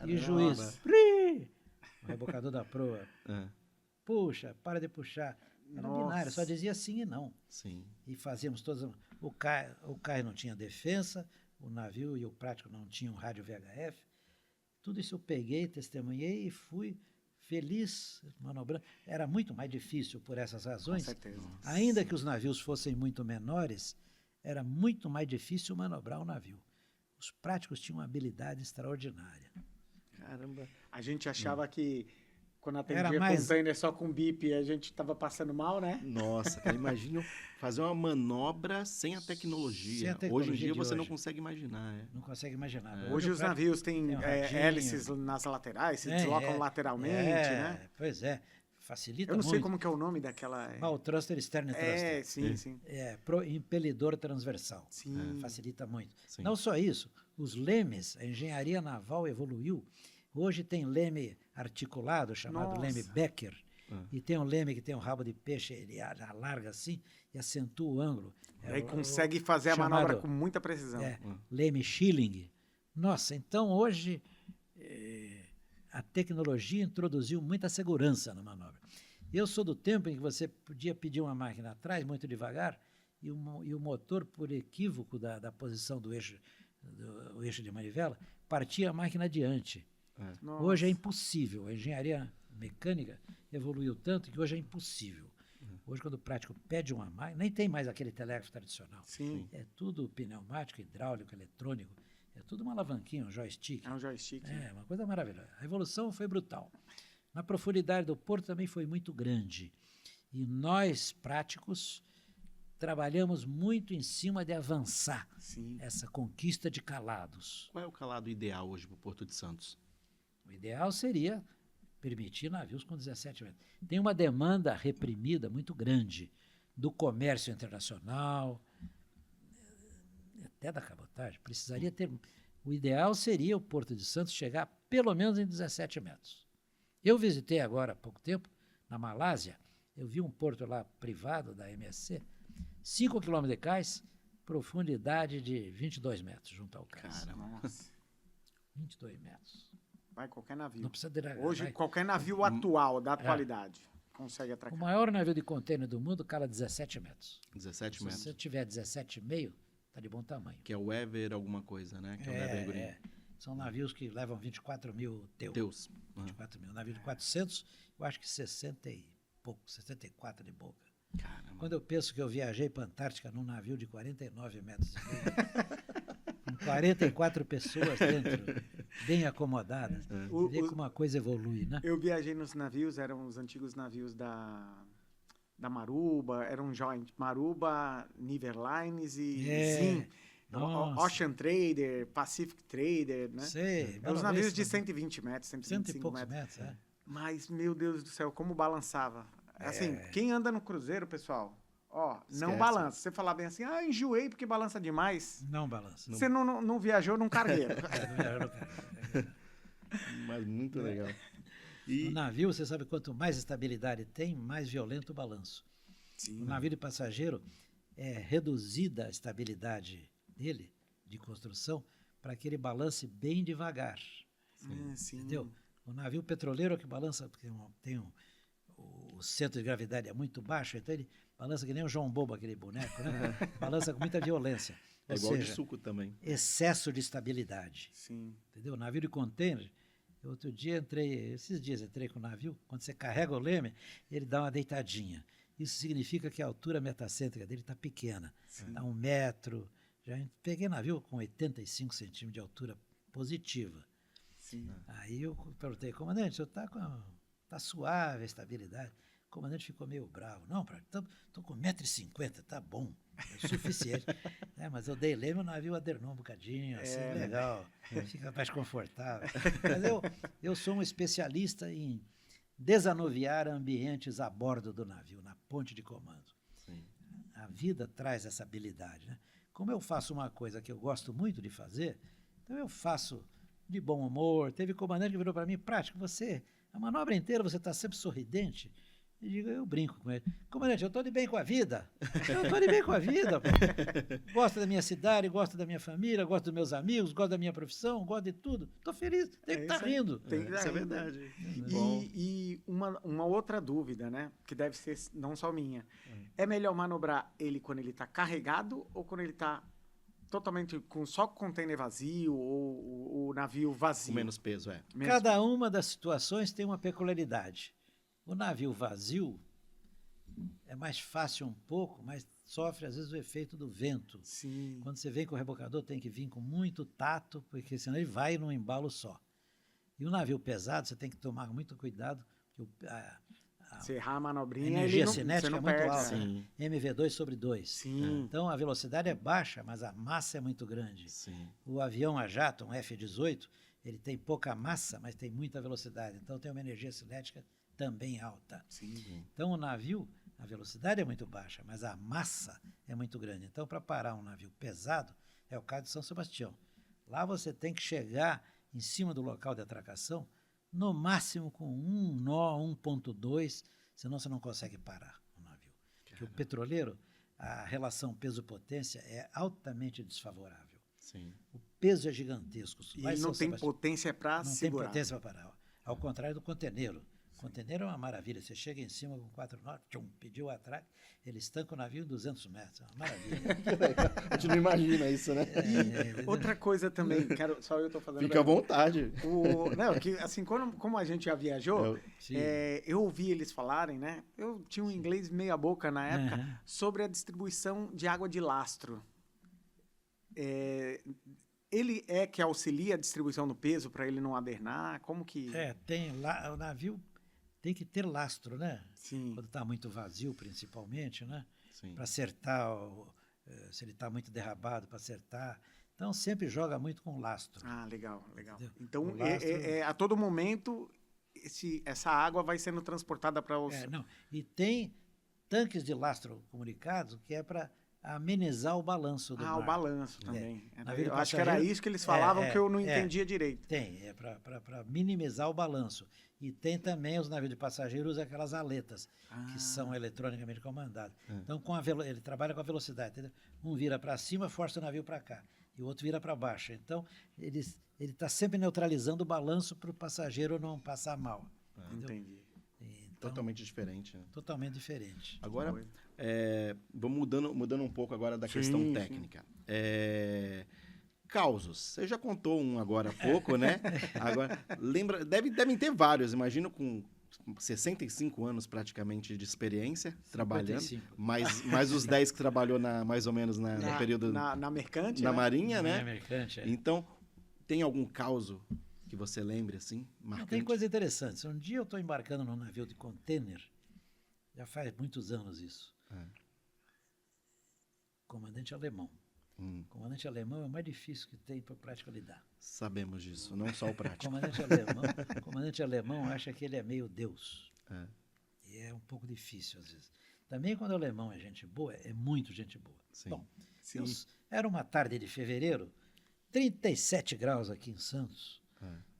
[SPEAKER 3] E o juiz, pri, o rebocador da proa, puxa, para de puxar. Era binário, só dizia sim e não.
[SPEAKER 1] Sim.
[SPEAKER 3] E fazíamos todas. O cais não tinha defensa, o navio e o prático não tinham rádio VHF. Tudo isso eu peguei, testemunhei e fui feliz manobrando. Era muito mais difícil por essas razões.
[SPEAKER 2] Com certeza.
[SPEAKER 3] Ainda que os navios fossem muito menores, era muito mais difícil manobrar o navio. Os práticos tinham uma habilidade extraordinária.
[SPEAKER 1] Caramba.
[SPEAKER 2] A gente achava que quando atendia
[SPEAKER 3] Era mais-
[SPEAKER 2] container só com bip, a gente estava passando mal, né?
[SPEAKER 1] Nossa, cara, imagina eu fazer uma manobra sem a tecnologia.
[SPEAKER 3] Sem a tecnologia
[SPEAKER 1] Hoje em dia
[SPEAKER 3] de
[SPEAKER 1] você não
[SPEAKER 3] hoje.
[SPEAKER 1] consegue imaginar.
[SPEAKER 3] Não consegue imaginar.
[SPEAKER 2] Hoje
[SPEAKER 3] o
[SPEAKER 2] os
[SPEAKER 3] prático
[SPEAKER 2] navios têm
[SPEAKER 3] tem um radinho.
[SPEAKER 2] hélices nas laterais, se deslocam lateralmente, né?
[SPEAKER 3] Pois é, facilita
[SPEAKER 2] Eu não
[SPEAKER 3] muito.
[SPEAKER 2] sei como que é o nome daquela...
[SPEAKER 3] O thruster externo e thruster.
[SPEAKER 2] sim.
[SPEAKER 3] Impelidor transversal.
[SPEAKER 2] Sim.
[SPEAKER 3] Facilita muito.
[SPEAKER 1] Sim.
[SPEAKER 3] Não só isso, os lemes, a engenharia naval evoluiu. Hoje tem leme articulado, chamado
[SPEAKER 2] Nossa.
[SPEAKER 3] leme Becker, e tem um leme que tem um rabo de peixe, ele alarga assim e acentua o ângulo.
[SPEAKER 2] Aí consegue fazer a manobra com muita precisão.
[SPEAKER 3] Leme Schilling. Nossa, então hoje a tecnologia introduziu muita segurança na manobra. Eu sou do tempo em que você podia pedir uma máquina atrás, muito devagar, e o motor, por equívoco da posição do eixo de manivela, partia a máquina adiante.
[SPEAKER 2] Nossa.
[SPEAKER 3] Hoje é impossível. A engenharia mecânica evoluiu tanto que hoje é impossível. Hoje, quando o prático pede uma máquina, nem tem mais aquele telégrafo tradicional.
[SPEAKER 2] Sim.
[SPEAKER 3] É tudo pneumático, hidráulico, eletrônico. É tudo uma alavanquinha, um joystick.
[SPEAKER 2] É um joystick.
[SPEAKER 3] É uma coisa maravilhosa. A evolução foi brutal. Na profundidade do porto também foi muito grande. E nós, práticos, trabalhamos muito em cima de avançar essa conquista de calados.
[SPEAKER 1] Qual é o calado ideal hoje para o Porto de Santos?
[SPEAKER 3] O ideal seria permitir navios com 17 metros. Tem uma demanda reprimida muito grande do comércio internacional, até da cabotagem. Precisaria ter... O ideal seria o Porto de Santos chegar pelo menos em 17 metros. Eu visitei agora há pouco tempo, na Malásia, eu vi um porto lá privado da MSC, 5 km de cais, profundidade de 22 metros junto ao cais.
[SPEAKER 2] Nossa.
[SPEAKER 3] 22 metros.
[SPEAKER 2] Vai qualquer navio.
[SPEAKER 3] Não precisa de...
[SPEAKER 2] Hoje, qualquer navio atual, da atualidade, consegue
[SPEAKER 3] O
[SPEAKER 2] atracar.
[SPEAKER 3] maior navio de contêiner do mundo cala 17 metros.
[SPEAKER 1] 17
[SPEAKER 3] Se
[SPEAKER 1] metros.
[SPEAKER 3] você tiver 17,5, está de bom tamanho.
[SPEAKER 1] Que é o Ever alguma coisa, né? Que é o Ever Green.
[SPEAKER 3] São navios que levam 24 mil teus.
[SPEAKER 1] Deus.
[SPEAKER 3] 24 mil. Navio de 400, eu acho que 60 e pouco, 64 de boca.
[SPEAKER 1] Caramba.
[SPEAKER 3] Quando eu penso que eu viajei para a Antártica num navio de 49 metros de meio, com 44 pessoas dentro, bem acomodadas, vê como a coisa evolui, né?
[SPEAKER 2] Eu viajei nos navios, eram os antigos navios da Maruba, era um joint. Maruba, Niver Lines e Zim.
[SPEAKER 3] Nossa.
[SPEAKER 2] Ocean Trader, Pacific Trader, né?
[SPEAKER 3] Sei.
[SPEAKER 2] Os navios de 120 metros,
[SPEAKER 3] 100 e
[SPEAKER 2] 125
[SPEAKER 3] poucos
[SPEAKER 2] metros.
[SPEAKER 3] metros,
[SPEAKER 2] Mas, meu Deus do céu, como balançava. Assim, quem anda no cruzeiro, pessoal, não
[SPEAKER 1] Esquece.
[SPEAKER 2] balança. Você falar bem assim, enjoei porque balança demais.
[SPEAKER 3] Não balança.
[SPEAKER 2] Você não viajou num cargueiro.
[SPEAKER 1] Mas muito legal.
[SPEAKER 3] No navio, você sabe, quanto mais estabilidade tem, mais violento o balanço.
[SPEAKER 2] Sim.
[SPEAKER 3] O navio de passageiro é reduzida a estabilidade dele, de construção, para que ele balance bem devagar.
[SPEAKER 2] Sim.
[SPEAKER 3] Entendeu? O navio petroleiro é que balança, porque o centro de gravidade é muito baixo, então ele balança que nem o João Bobo, aquele boneco, né? Balança com muita violência.
[SPEAKER 1] É
[SPEAKER 3] Ou
[SPEAKER 1] igual de
[SPEAKER 3] seja,
[SPEAKER 1] suco também.
[SPEAKER 3] excesso de estabilidade.
[SPEAKER 2] Sim.
[SPEAKER 3] Entendeu? O navio de container, outro dia esses dias entrei com o navio, quando você carrega o leme, ele dá uma deitadinha. Isso significa que a altura metacêntrica dele está pequena, está 1 metro. Já peguei navio com 85 centímetros de altura positiva.
[SPEAKER 2] Sim.
[SPEAKER 3] Aí eu perguntei, comandante, o senhor tá suave a estabilidade? O comandante ficou meio bravo. Não, estou com 1,50 m, tá bom, é o suficiente. Mas eu dei leme, o navio adernou um bocadinho, assim, legal, fica mais confortável. Mas eu sou um especialista em desanuviar ambientes a bordo do navio, na ponte de comando.
[SPEAKER 1] Sim.
[SPEAKER 3] A vida traz essa habilidade, né? Como eu faço uma coisa que eu gosto muito de fazer, então eu faço de bom humor. Teve comandante que virou para mim, prático, a manobra inteira você está sempre sorridente. Eu brinco com ele. Comandante, eu estou de bem com a vida. Eu estou de bem com a vida. Pô. Gosto da minha cidade, gosto da minha família, gosto dos meus amigos, gosto da minha profissão, gosto de tudo. Estou feliz, tenho que estar rindo.
[SPEAKER 1] Isso é verdade.
[SPEAKER 2] E uma outra dúvida, né? Que deve ser não só minha. É melhor manobrar ele quando ele está carregado ou quando ele está totalmente só com o container vazio ou o navio vazio?
[SPEAKER 1] Com menos peso, é.
[SPEAKER 3] Cada uma das situações tem uma peculiaridade. O navio vazio é mais fácil um pouco, mas sofre às vezes o efeito do vento.
[SPEAKER 2] Sim.
[SPEAKER 3] Quando você vem com o rebocador, tem que vir com muito tato, porque senão ele vai num embalo só. E o navio pesado, você tem que tomar muito cuidado, porque
[SPEAKER 2] Se errar a
[SPEAKER 3] a
[SPEAKER 2] manobrinha,
[SPEAKER 3] energia
[SPEAKER 2] você
[SPEAKER 3] cinética
[SPEAKER 2] não
[SPEAKER 3] é muito
[SPEAKER 2] perde.
[SPEAKER 3] alta.
[SPEAKER 1] Sim.
[SPEAKER 3] MV2/2.
[SPEAKER 2] Sim.
[SPEAKER 3] Então a velocidade é baixa, mas a massa é muito grande.
[SPEAKER 1] Sim.
[SPEAKER 3] O avião a jato, um F-18, ele tem pouca massa, mas tem muita velocidade. Então tem uma energia cinética também alta.
[SPEAKER 2] Sim.
[SPEAKER 3] Então o navio, a velocidade é muito baixa, mas a massa é muito grande. Então para parar um navio pesado, é o caso de São Sebastião. Lá você tem que chegar em cima do local de atracação, no máximo com um nó 1.2, senão você não consegue parar o navio. Porque o petroleiro, a relação peso-potência é altamente desfavorável.
[SPEAKER 1] Sim.
[SPEAKER 3] O peso é gigantesco.
[SPEAKER 2] E ele não tem potência para
[SPEAKER 3] Não tem
[SPEAKER 2] segurar.
[SPEAKER 3] potência para parar. Ao contrário do conteneiro. O conteneiro é uma maravilha. Você chega em cima com 4 nós, pediu o atraque, ele estanca o navio em 200 metros. É uma maravilha.
[SPEAKER 1] A gente não imagina isso, né?
[SPEAKER 2] Outra coisa também, só eu estou fazendo...
[SPEAKER 1] Fica à vontade.
[SPEAKER 2] Não, que assim, como a gente já viajou, eu ouvi eles falarem, né? Eu tinha um inglês meia boca na época, sobre a distribuição de água de lastro. Ele é que auxilia a distribuição do peso para ele não adernar? Como que...
[SPEAKER 3] Tem lá, o navio tem que ter lastro, né?
[SPEAKER 2] Sim.
[SPEAKER 3] Quando está muito vazio, principalmente, né?
[SPEAKER 1] Sim.
[SPEAKER 3] Para acertar, se ele está muito derrapado, para acertar. Então, sempre joga muito com lastro.
[SPEAKER 2] Ah, legal.
[SPEAKER 3] Entendeu?
[SPEAKER 2] Então,
[SPEAKER 3] O lastro...
[SPEAKER 2] a todo momento, essa água vai sendo transportada para os...
[SPEAKER 3] E tem tanques de lastro comunicados que é para amenizar o balanço do mar.
[SPEAKER 2] o balanço também.
[SPEAKER 3] Navio
[SPEAKER 2] Eu acho que era isso que eles falavam que eu não entendia direito.
[SPEAKER 3] Tem, para minimizar o balanço. E tem também os navios de passageiros, aquelas aletas, que são eletronicamente comandadas. Então, ele trabalha com a velocidade. Entendeu? Um vira para cima, força o navio para cá. E o outro vira para baixo. Então, ele está sempre neutralizando o balanço para o passageiro não passar mal.
[SPEAKER 2] Entendi.
[SPEAKER 3] Então,
[SPEAKER 1] Totalmente diferente, né?
[SPEAKER 3] Totalmente diferente.
[SPEAKER 1] Agora, vamos mudando um pouco agora da questão técnica. Causos. Você já contou um agora há pouco, né? Agora, devem ter vários, imagino, com 65 anos praticamente de experiência 55. Trabalhando. Mais os 10 que trabalhou mais ou menos no período...
[SPEAKER 2] Na mercante,
[SPEAKER 1] Na Marinha, né?
[SPEAKER 3] Na mercante,
[SPEAKER 1] Então, tem algum causo que você lembre, assim, marcante?
[SPEAKER 3] Tem coisa interessante. Um dia eu estou embarcando num navio de container, já faz muitos anos isso. Comandante alemão. Comandante alemão é o mais difícil que tem para o prático lidar.
[SPEAKER 1] Sabemos disso, não só o prático.
[SPEAKER 3] Comandante alemão acha que ele é meio Deus. E é um pouco difícil às vezes. Também quando o alemão é gente boa, é muito gente boa.
[SPEAKER 1] Sim.
[SPEAKER 3] Bom, era uma tarde de fevereiro, 37 graus aqui em Santos.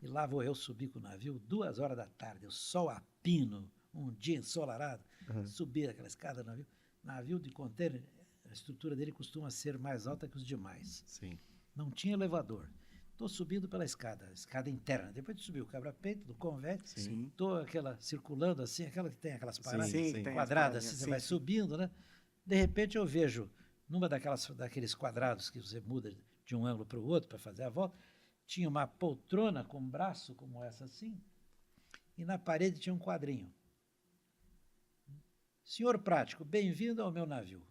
[SPEAKER 3] E lá vou eu subir com o navio 2 horas da tarde, o sol a pino, um dia ensolarado, subir aquela escada do navio. Navio de container, a estrutura dele costuma ser mais alta que os demais.
[SPEAKER 1] Sim.
[SPEAKER 3] Não tinha elevador. Estou subindo pela escada interna. Depois de subir o quebra-peito, do convés, estou circulando assim, aquela que tem aquelas paradas quadradas, assim, você vai subindo, né? De repente eu vejo, numa daqueles quadrados que você muda de um ângulo para o outro para fazer a volta, tinha uma poltrona com um braço como essa assim, e na parede tinha um quadrinho. Senhor Prático, bem-vindo ao meu navio.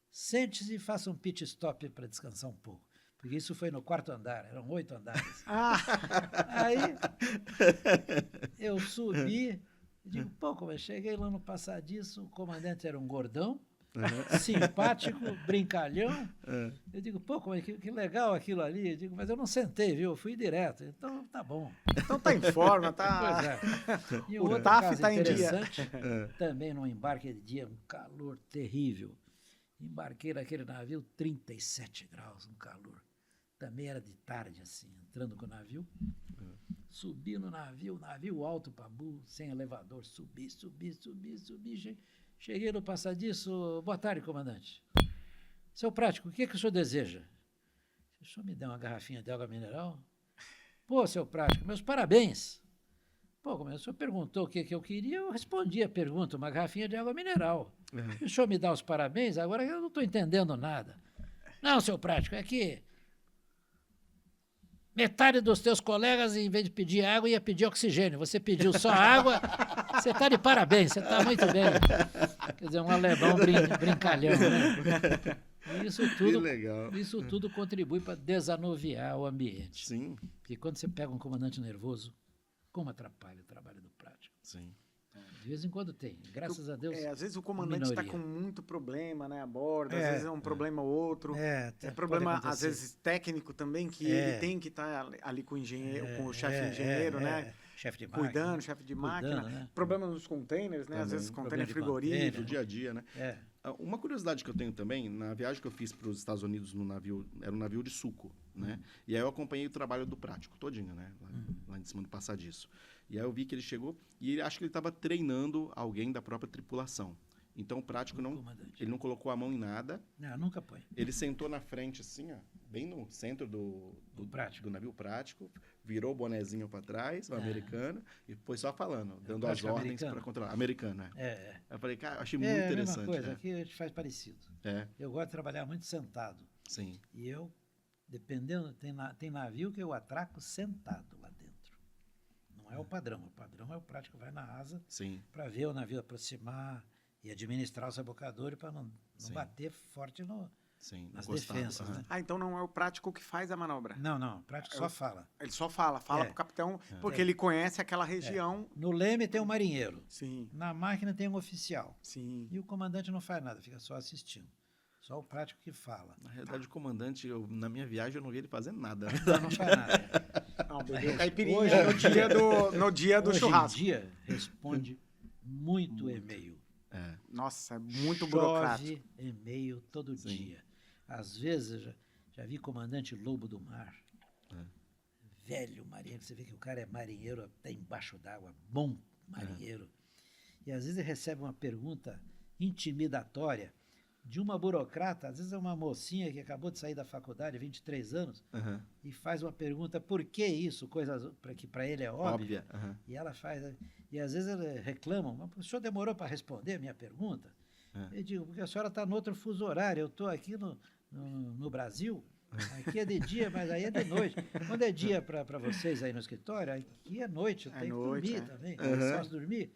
[SPEAKER 3] Sente-se e faça um pit stop para descansar um pouco. Porque isso foi no 4º andar, eram 8 andares. Aí eu subi e digo, pô, como eu cheguei lá no passadiço, o comandante era um gordão, simpático, brincalhão. Eu digo, pô, que legal aquilo ali. Eu digo, mas eu não sentei, viu? Eu fui direto. Então tá bom.
[SPEAKER 2] Então tá em forma, tá?
[SPEAKER 3] Pois é. E
[SPEAKER 2] O
[SPEAKER 3] outro
[SPEAKER 2] TAF
[SPEAKER 3] caso
[SPEAKER 2] tá em dia.
[SPEAKER 3] interessante, também num embarque de dia, um calor terrível. Embarquei naquele navio, 37 graus, um calor. Também era de tarde, assim, entrando com o navio. Subi no navio alto para burro, sem elevador, subi. Cheguei no passadiço, boa tarde, comandante. Seu Prático, o que o senhor deseja? O senhor me dá uma garrafinha de água mineral? Pô, seu Prático, meus parabéns. Pô, como o senhor perguntou o que eu queria, eu respondi a pergunta, uma garrafinha de água mineral. E o senhor me dá os parabéns, agora eu não estou entendendo nada. Não, seu Prático, é que metade dos teus colegas, em vez de pedir água, ia pedir oxigênio. Você pediu só água, você está de parabéns, você está muito bem. Quer dizer, um alemão brincalhão, né? E isso tudo contribui para desanuviar o ambiente.
[SPEAKER 1] Sim.
[SPEAKER 3] Porque quando você pega um comandante nervoso, como atrapalha o trabalho do prático?
[SPEAKER 1] Sim.
[SPEAKER 3] De vez em quando tem, graças a Deus.
[SPEAKER 2] Às vezes o comandante está com muito problema, né, a bordo, às vezes é um problema ou outro. É problema, às vezes, técnico também, que ele tem que estar ali com o engenheiro, com o chefe engenheiro, né?
[SPEAKER 3] Chefe de máquina.
[SPEAKER 2] Cuidando, chefe de máquina. Né? Problema nos containers, né? Às vezes container frigorífico.
[SPEAKER 1] Do dia a dia, né? Uma curiosidade que eu tenho também, na viagem que eu fiz para os Estados Unidos no navio, era um navio de suco, né? E aí eu acompanhei o trabalho do Prático todinho, né? Lá em cima do passadiço. E aí eu vi que ele chegou e acho que ele estava treinando alguém da própria tripulação. Então o Prático ele não colocou a mão em nada.
[SPEAKER 3] Não, nunca põe.
[SPEAKER 1] Ele sentou na frente assim, ó, bem no centro do navio Prático, virou o bonezinho para trás, o americano, e foi só falando, dando as ordens para controlar. Americano, né? Eu falei, cara, eu achei muito interessante.
[SPEAKER 3] É a mesma coisa, aqui a gente faz parecido. Eu gosto de trabalhar muito sentado.
[SPEAKER 1] Sim.
[SPEAKER 3] E eu, dependendo, tem navio que eu atraco sentado lá dentro. Não é o padrão é o Prático, vai na asa para ver o navio aproximar e administrar o sabotador para não bater forte nas defensas. Né?
[SPEAKER 2] Então não é o Prático que faz a manobra?
[SPEAKER 3] Não, o Prático só fala.
[SPEAKER 2] Ele só fala pro capitão, porque ele conhece aquela região.
[SPEAKER 3] No leme tem um marinheiro.
[SPEAKER 2] Sim.
[SPEAKER 3] Na máquina tem um oficial.
[SPEAKER 2] Sim.
[SPEAKER 3] E o comandante não faz nada, fica só assistindo. Só o Prático que fala.
[SPEAKER 1] Na realidade, o comandante, na minha viagem, eu não vi ele fazer nada.
[SPEAKER 3] Não faz nada.
[SPEAKER 2] Não, bebeu caipirinha no dia do churrasco.
[SPEAKER 3] Hoje em dia, responde muito e-mail.
[SPEAKER 2] Nossa, é muito burocrático.
[SPEAKER 3] Chove e-mail todo dia. Às vezes, eu já vi comandante Lobo do Mar. Velho marinheiro, você vê que o cara é marinheiro até embaixo d'água, bom marinheiro. E às vezes ele recebe uma pergunta intimidatória de uma burocrata, às vezes é uma mocinha que acabou de sair da faculdade, 23 anos, e faz uma pergunta, por que isso? Coisa que para ele é óbvia. E ela faz, e às vezes eles reclamam, mas o senhor demorou para responder a minha pergunta? Eu digo, porque a senhora está no outro fuso horário, eu estou aqui no Brasil, aqui é de dia, mas aí é de noite. Quando é dia para vocês aí no escritório, aqui é noite, eu tenho que dormir também, posso dormir.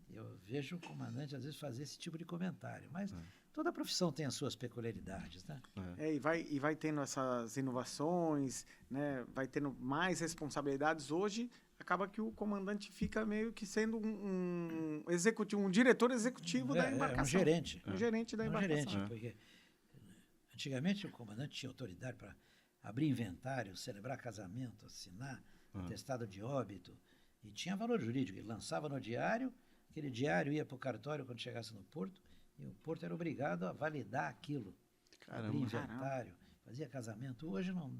[SPEAKER 3] Eu vejo o comandante às vezes fazer esse tipo de comentário, mas toda profissão tem as suas peculiaridades, né?
[SPEAKER 2] E vai tendo essas inovações, né? Vai tendo mais responsabilidades. Hoje, acaba que o comandante fica meio que sendo um executivo, um diretor executivo da embarcação.
[SPEAKER 3] Um gerente.
[SPEAKER 2] Um gerente da embarcação.
[SPEAKER 3] Gerente, porque antigamente o comandante tinha autoridade para abrir inventário, celebrar casamento, assinar atestado de óbito, e tinha valor jurídico. Ele lançava no diário, aquele diário ia para o cartório quando chegasse no porto, e o porto era obrigado a validar aquilo. Abrir inventário, fazia casamento. Hoje não.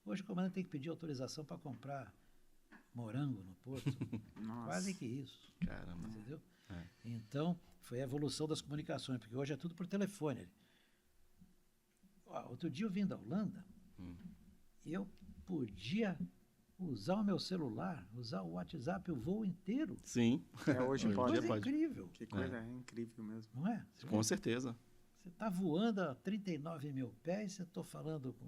[SPEAKER 3] Hoje o comandante tem que pedir autorização para comprar morango no porto. Quase que isso.
[SPEAKER 1] Caramba.
[SPEAKER 3] Entendeu? Então, foi a evolução das comunicações, porque hoje é tudo por telefone. Outro dia eu vim da Holanda, eu podia usar o meu celular, usar o WhatsApp o voo inteiro.
[SPEAKER 1] Sim.
[SPEAKER 2] Hoje
[SPEAKER 1] Hoje
[SPEAKER 2] pode.
[SPEAKER 1] em dia
[SPEAKER 3] Coisa
[SPEAKER 1] pode.
[SPEAKER 3] incrível,
[SPEAKER 2] Que coisa incrível mesmo.
[SPEAKER 3] não é?
[SPEAKER 1] Com certeza.
[SPEAKER 3] Você está voando a 39 mil pés, eu estou falando com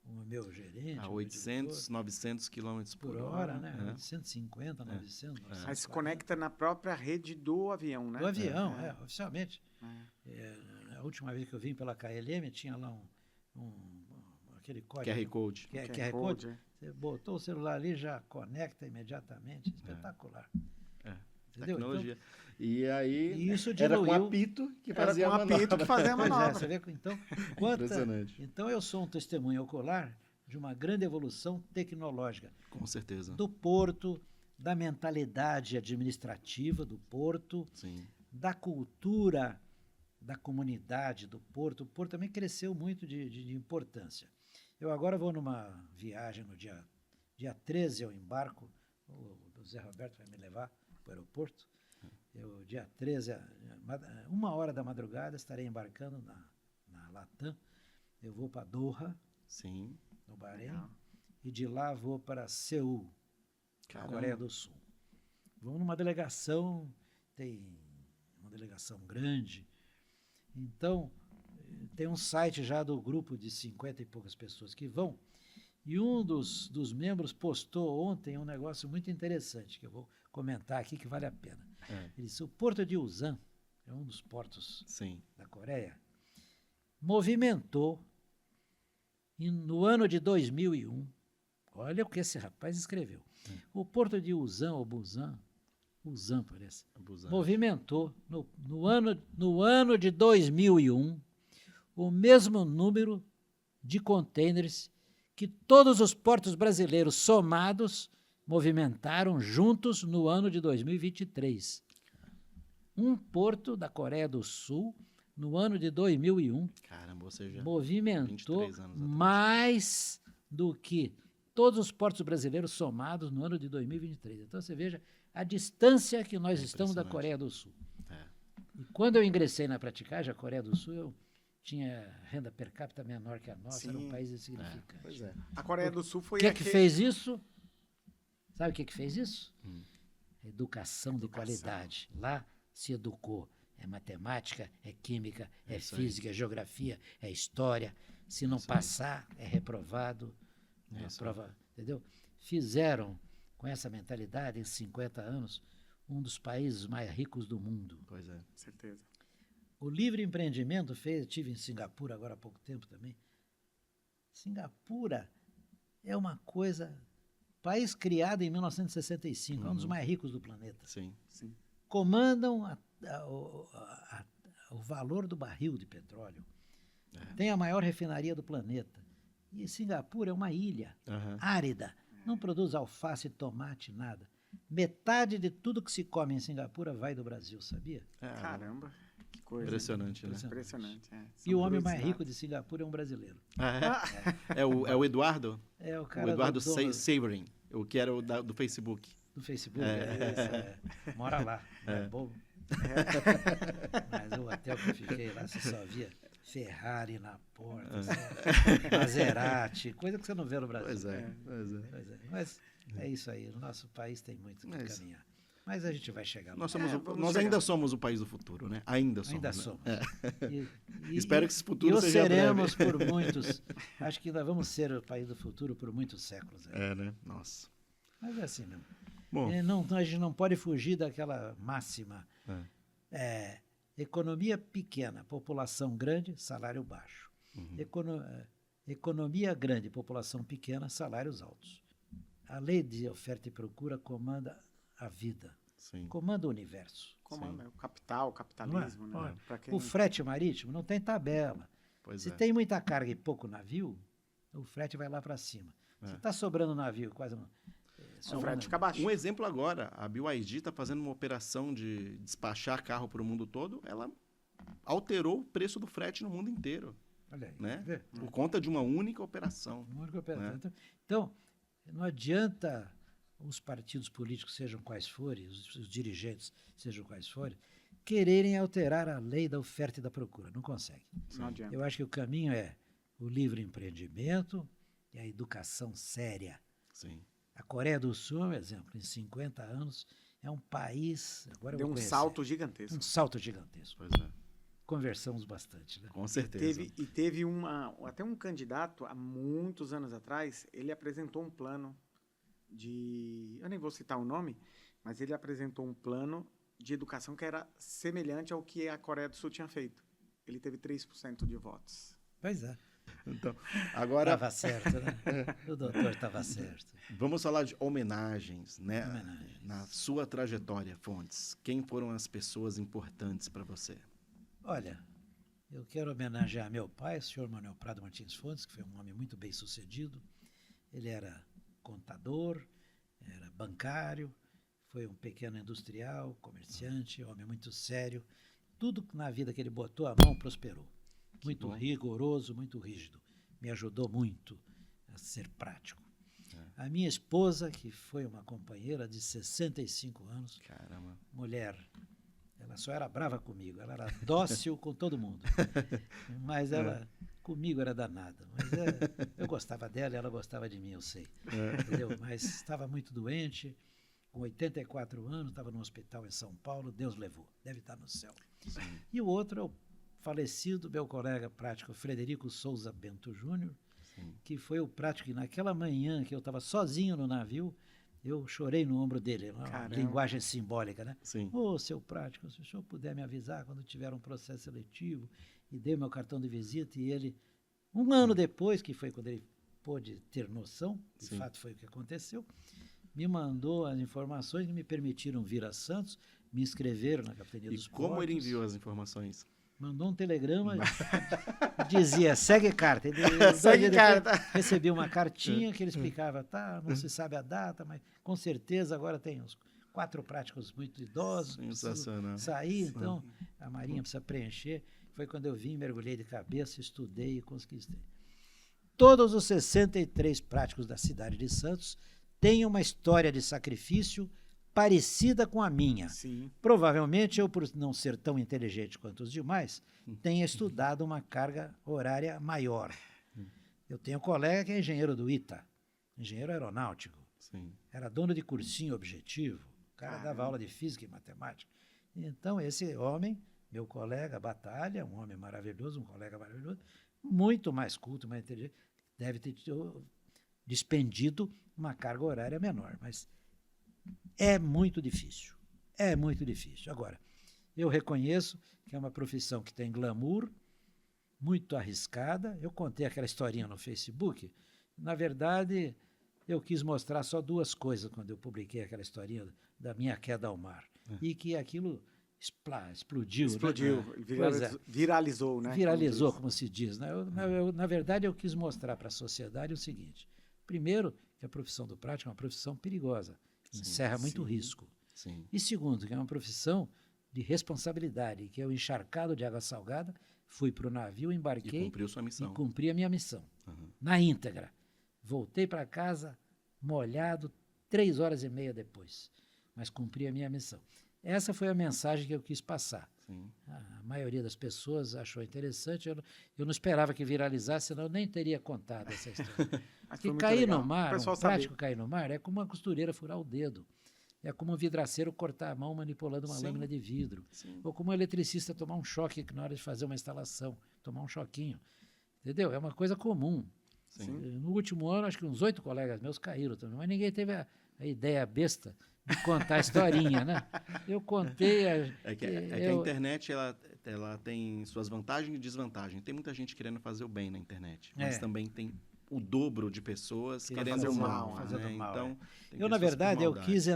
[SPEAKER 3] o meu gerente,
[SPEAKER 1] A
[SPEAKER 3] o meu
[SPEAKER 1] 800,
[SPEAKER 3] diretor,
[SPEAKER 1] 900 quilômetros
[SPEAKER 3] por hora, né?
[SPEAKER 1] É.
[SPEAKER 3] 850, 900, 940.
[SPEAKER 2] Aí se conecta na própria rede do avião, né?
[SPEAKER 3] Do avião, oficialmente.
[SPEAKER 2] É.
[SPEAKER 3] A última vez que eu vim pela KLM, tinha lá aquele código.
[SPEAKER 1] QR Code.
[SPEAKER 3] QR Code. Você botou o celular ali, já conecta imediatamente. Espetacular. Entendeu?
[SPEAKER 1] Tecnologia. E aí,
[SPEAKER 3] E isso
[SPEAKER 1] era com
[SPEAKER 3] diluiu.
[SPEAKER 1] apito que
[SPEAKER 2] Era
[SPEAKER 1] fazia
[SPEAKER 2] com
[SPEAKER 1] a
[SPEAKER 2] apito
[SPEAKER 1] manobra.
[SPEAKER 2] que fazia a
[SPEAKER 3] Pois é,
[SPEAKER 2] manobra.
[SPEAKER 3] você vê então quanta.
[SPEAKER 1] Impressionante.
[SPEAKER 3] Então eu sou um testemunho ocular de uma grande evolução tecnológica
[SPEAKER 1] Com certeza.
[SPEAKER 3] do porto, da mentalidade administrativa do porto,
[SPEAKER 1] Sim.
[SPEAKER 3] da cultura da comunidade do porto. O porto também cresceu muito de importância. Eu agora vou numa viagem no dia 13, eu embarco, o Zé Roberto vai me levar para o aeroporto. Eu, dia 13, 1h da madrugada, estarei embarcando na Latam. Eu vou para Doha,
[SPEAKER 1] Sim.
[SPEAKER 3] no Bahrein,
[SPEAKER 2] Legal.
[SPEAKER 3] e de lá vou para Seul, na
[SPEAKER 1] Caramba.
[SPEAKER 3] Coreia do Sul. Vamos numa delegação, tem uma delegação grande. Então, tem um site já do grupo de 50 e poucas pessoas que vão, e um dos membros postou ontem um negócio muito interessante, que eu vou comentar aqui, que vale a pena. Ele disse, o Porto de Ulsan, é um dos portos
[SPEAKER 1] Sim.
[SPEAKER 3] da Coreia, movimentou no ano de 2001, olha o que esse rapaz escreveu, o Porto de Ulsan, ou Busan parece,
[SPEAKER 1] Abusado.
[SPEAKER 3] movimentou no ano de 2001 o mesmo número de contêineres que todos os portos brasileiros somados movimentaram juntos no ano de 2023. Um porto da Coreia do Sul, no ano de 2001,
[SPEAKER 1] Caramba, ou seja,
[SPEAKER 3] movimentou
[SPEAKER 1] 23 anos atrás.
[SPEAKER 3] mais do que todos os portos brasileiros somados no ano de 2023. Então você veja a distância que nós estamos da
[SPEAKER 1] impressionante.
[SPEAKER 3] Coreia do Sul.
[SPEAKER 1] É.
[SPEAKER 3] E quando eu ingressei na praticagem, a Coreia do Sul, eu tinha renda per capita menor que a nossa, era um
[SPEAKER 2] Sim.
[SPEAKER 3] país insignificante.
[SPEAKER 1] Pois é.
[SPEAKER 2] A Coreia do Sul foi
[SPEAKER 3] O que
[SPEAKER 2] a
[SPEAKER 3] é que fez isso? Sabe o que fez isso? Educação de qualidade. Lá se educou. É matemática, é química, é
[SPEAKER 1] isso aí.
[SPEAKER 3] física, é geografia, é história. Se não passar, é reprovado. Uma
[SPEAKER 1] isso aí.
[SPEAKER 3] prova, entendeu? Fizeram, com essa mentalidade, em 50 anos, um dos países mais ricos do mundo.
[SPEAKER 1] Pois é.
[SPEAKER 2] certeza.
[SPEAKER 3] O livre empreendimento estive em Singapura agora há pouco tempo também. Singapura é uma coisa, país criado em 1965, é um dos mais ricos do planeta.
[SPEAKER 1] Sim.
[SPEAKER 2] Sim.
[SPEAKER 3] Comandam o valor do barril de petróleo. Tem a maior refinaria do planeta. E Singapura é uma ilha
[SPEAKER 1] Aham.
[SPEAKER 3] árida, não produz alface, tomate, nada. Metade de tudo que se come em Singapura vai do Brasil, sabia?
[SPEAKER 2] Caramba, que coisa.
[SPEAKER 1] Impressionante, né?
[SPEAKER 2] Impressionante.
[SPEAKER 3] E o homem mais rico de Singapura é um brasileiro.
[SPEAKER 1] É o Eduardo?
[SPEAKER 3] É o
[SPEAKER 1] O
[SPEAKER 3] cara
[SPEAKER 1] Eduardo
[SPEAKER 3] dono
[SPEAKER 1] Saverin, o que era do Facebook.
[SPEAKER 3] do Facebook. Mora lá, não é bobo. Mas o hotel que eu fiquei lá, você só via Ferrari na porta, Maserati, coisa que você não vê no Brasil.
[SPEAKER 1] Pois é.
[SPEAKER 3] Pois é. Mas é isso aí, o nosso país tem muito que
[SPEAKER 1] É isso.
[SPEAKER 3] caminhar. Mas a gente vai chegar lá.
[SPEAKER 1] Nós, somos
[SPEAKER 2] vamos
[SPEAKER 1] nós
[SPEAKER 2] chegar.
[SPEAKER 1] ainda somos o país do futuro, né? Ainda somos.
[SPEAKER 3] Ainda
[SPEAKER 1] né?
[SPEAKER 3] somos.
[SPEAKER 1] Espero que esse futuro
[SPEAKER 3] e
[SPEAKER 1] seja
[SPEAKER 3] seremos
[SPEAKER 1] breve.
[SPEAKER 3] por muitos. Acho que ainda vamos ser o país do futuro por muitos séculos.
[SPEAKER 1] É, né? Nossa.
[SPEAKER 3] Mas é assim mesmo.
[SPEAKER 1] Bom,
[SPEAKER 3] A gente não pode fugir daquela máxima. Economia pequena, população grande, salário baixo. Economia grande, população pequena, salários altos. A lei de oferta e procura comanda a vida,
[SPEAKER 1] sim.
[SPEAKER 3] comanda o universo.
[SPEAKER 2] Comanda, é o capital, o capitalismo,
[SPEAKER 3] Não é?
[SPEAKER 2] né? Pra quem...
[SPEAKER 3] O frete marítimo não tem tabela.
[SPEAKER 1] Pois
[SPEAKER 3] Se
[SPEAKER 1] é.
[SPEAKER 3] tem muita carga e pouco navio, o frete vai lá para cima. Se está sobrando navio, quase não.
[SPEAKER 2] o frete fica baixo.
[SPEAKER 1] Um exemplo agora, a BYD está fazendo uma operação de despachar carro para o mundo todo, ela alterou o preço do frete no mundo inteiro,
[SPEAKER 3] Olha aí,
[SPEAKER 1] né?
[SPEAKER 3] vê?
[SPEAKER 1] Por conta de uma única operação.
[SPEAKER 3] Uma única operação. Então, não adianta os partidos políticos, sejam quais forem, os dirigentes, sejam quais forem, quererem alterar a lei da oferta e da procura. Não conseguem.
[SPEAKER 2] Não adianta.
[SPEAKER 3] Eu acho que o caminho é o livre empreendimento, é a educação séria.
[SPEAKER 1] Sim.
[SPEAKER 3] A Coreia do Sul, por exemplo, em 50 anos, é um país... Agora eu
[SPEAKER 2] Deu
[SPEAKER 3] vou
[SPEAKER 2] um
[SPEAKER 3] conhecer.
[SPEAKER 2] salto gigantesco.
[SPEAKER 3] Um salto gigantesco.
[SPEAKER 1] Pois é.
[SPEAKER 3] Conversamos bastante, né?
[SPEAKER 1] Com certeza.
[SPEAKER 2] Teve até um candidato, há muitos anos atrás, ele apresentou um plano eu nem vou citar o nome, mas ele apresentou um plano de educação que era semelhante ao que a Coreia do Sul tinha feito. Ele teve 3% de votos.
[SPEAKER 3] Pois é.
[SPEAKER 1] Então, agora
[SPEAKER 3] Estava certo, né? O doutor estava certo.
[SPEAKER 1] vamos falar de homenagens, né?
[SPEAKER 3] Homenagens.
[SPEAKER 1] Na sua trajetória, Fontes, quem foram as pessoas importantes para você?
[SPEAKER 3] Olha, eu quero homenagear meu pai, o senhor Manuel Prado Martins Fontes, que foi um homem muito bem sucedido. Ele era contador, era bancário, foi um pequeno industrial, comerciante, homem muito sério. Tudo na vida que ele botou a mão prosperou. Muito rigoroso, muito rígido. Me ajudou muito a ser prático. A minha esposa, que foi uma companheira de 65 anos,
[SPEAKER 1] Caramba.
[SPEAKER 3] mulher, ela só era brava comigo, ela era dócil com todo mundo. Mas ela, comigo, era danada. Mas eu gostava dela e ela gostava de mim, eu sei. Entendeu? Mas estava muito doente, com 84 anos, estava no hospital em São Paulo, Deus levou, deve estar no céu.
[SPEAKER 1] Sim.
[SPEAKER 3] E o outro é o falecido meu colega prático, Frederico Souza Bento Júnior, que foi o prático que naquela manhã que eu estava sozinho no navio, eu chorei no ombro dele, uma linguagem simbólica, né?
[SPEAKER 1] Sim.
[SPEAKER 3] Ô, seu prático, se o senhor puder me avisar quando tiver um processo seletivo, e dei meu cartão de visita, e ele, um ano depois, que foi quando ele pôde ter noção, de fato foi o que aconteceu, me mandou as informações que me permitiram vir a Santos, me inscreveram na Capitania dos
[SPEAKER 1] E como
[SPEAKER 3] Portos.
[SPEAKER 1] ele enviou as informações?
[SPEAKER 3] Mandou um telegrama, dizia, segue carta.
[SPEAKER 2] Segue carta.
[SPEAKER 3] Recebi uma cartinha que ele explicava, tá, não se sabe a data, mas com certeza agora tem uns 4 práticos muito idosos,
[SPEAKER 1] Sensacional.
[SPEAKER 3] sair, então a Marinha precisa preencher. Foi quando eu vim, mergulhei de cabeça, estudei e consegui. Todos os 63 práticos da cidade de Santos têm uma história de sacrifício parecida com a minha.
[SPEAKER 2] Sim.
[SPEAKER 3] Provavelmente eu, por não ser tão inteligente quanto os demais, tenha estudado uma carga horária maior. Eu tenho um colega que é engenheiro do ITA, engenheiro aeronáutico.
[SPEAKER 1] Sim.
[SPEAKER 3] Era dono de cursinho objetivo, o cara dava aula de física e matemática. Então, esse homem, meu colega, batalha, um homem maravilhoso, um colega maravilhoso, muito mais culto, mais inteligente, deve ter despendido uma carga horária menor, mas é muito difícil. É muito difícil. Agora, eu reconheço que é uma profissão que tem glamour, muito arriscada. Eu contei aquela historinha no Facebook. Na verdade, eu quis mostrar só 2 coisas quando eu publiquei aquela historinha da minha queda ao mar. E que aquilo explodiu.
[SPEAKER 2] Explodiu.
[SPEAKER 3] Né?
[SPEAKER 2] Viralizou, né?
[SPEAKER 3] Viralizou, como se diz. Né? Na verdade, eu quis mostrar para a sociedade o seguinte. Primeiro, que a profissão do prático é uma profissão perigosa. Encerra muito risco.
[SPEAKER 1] Sim.
[SPEAKER 3] E segundo, que é uma profissão de responsabilidade, que eu, encharcado de água salgada, fui para o navio, embarquei
[SPEAKER 1] E cumpriu sua missão.
[SPEAKER 3] e cumpri a minha missão, na íntegra. Voltei para casa molhado 3 horas e meia depois, mas cumpri a minha missão. Essa foi a mensagem que eu quis passar.
[SPEAKER 1] Sim.
[SPEAKER 3] A maioria das pessoas achou interessante, eu não esperava que viralizasse, senão eu nem teria contado essa história.
[SPEAKER 2] Foi
[SPEAKER 3] Porque
[SPEAKER 2] muito
[SPEAKER 3] cair
[SPEAKER 2] legal.
[SPEAKER 3] no mar,
[SPEAKER 2] O pessoal
[SPEAKER 3] um prático cair no mar, é como uma costureira furar o dedo. É como um vidraceiro cortar a mão manipulando uma lâmina de vidro.
[SPEAKER 1] Sim.
[SPEAKER 3] Ou como um eletricista tomar um choque na hora de fazer uma instalação, tomar um choquinho. Entendeu? É uma coisa comum.
[SPEAKER 1] Sim.
[SPEAKER 3] No último ano, acho que uns 8 colegas meus caíram também, mas ninguém teve a ideia besta de contar a historinha, né? Eu contei...
[SPEAKER 1] Que a internet, ela tem suas vantagens e desvantagens. Tem muita gente querendo fazer o bem na internet, mas também tem o dobro de pessoas querendo
[SPEAKER 3] fazer
[SPEAKER 1] o
[SPEAKER 3] o
[SPEAKER 1] mal.
[SPEAKER 3] mal, fazer
[SPEAKER 1] Né?
[SPEAKER 3] do mal,
[SPEAKER 1] Então, tem
[SPEAKER 3] eu, na
[SPEAKER 1] pessoas
[SPEAKER 3] verdade,
[SPEAKER 1] com
[SPEAKER 3] eu
[SPEAKER 1] maldade.
[SPEAKER 3] quis...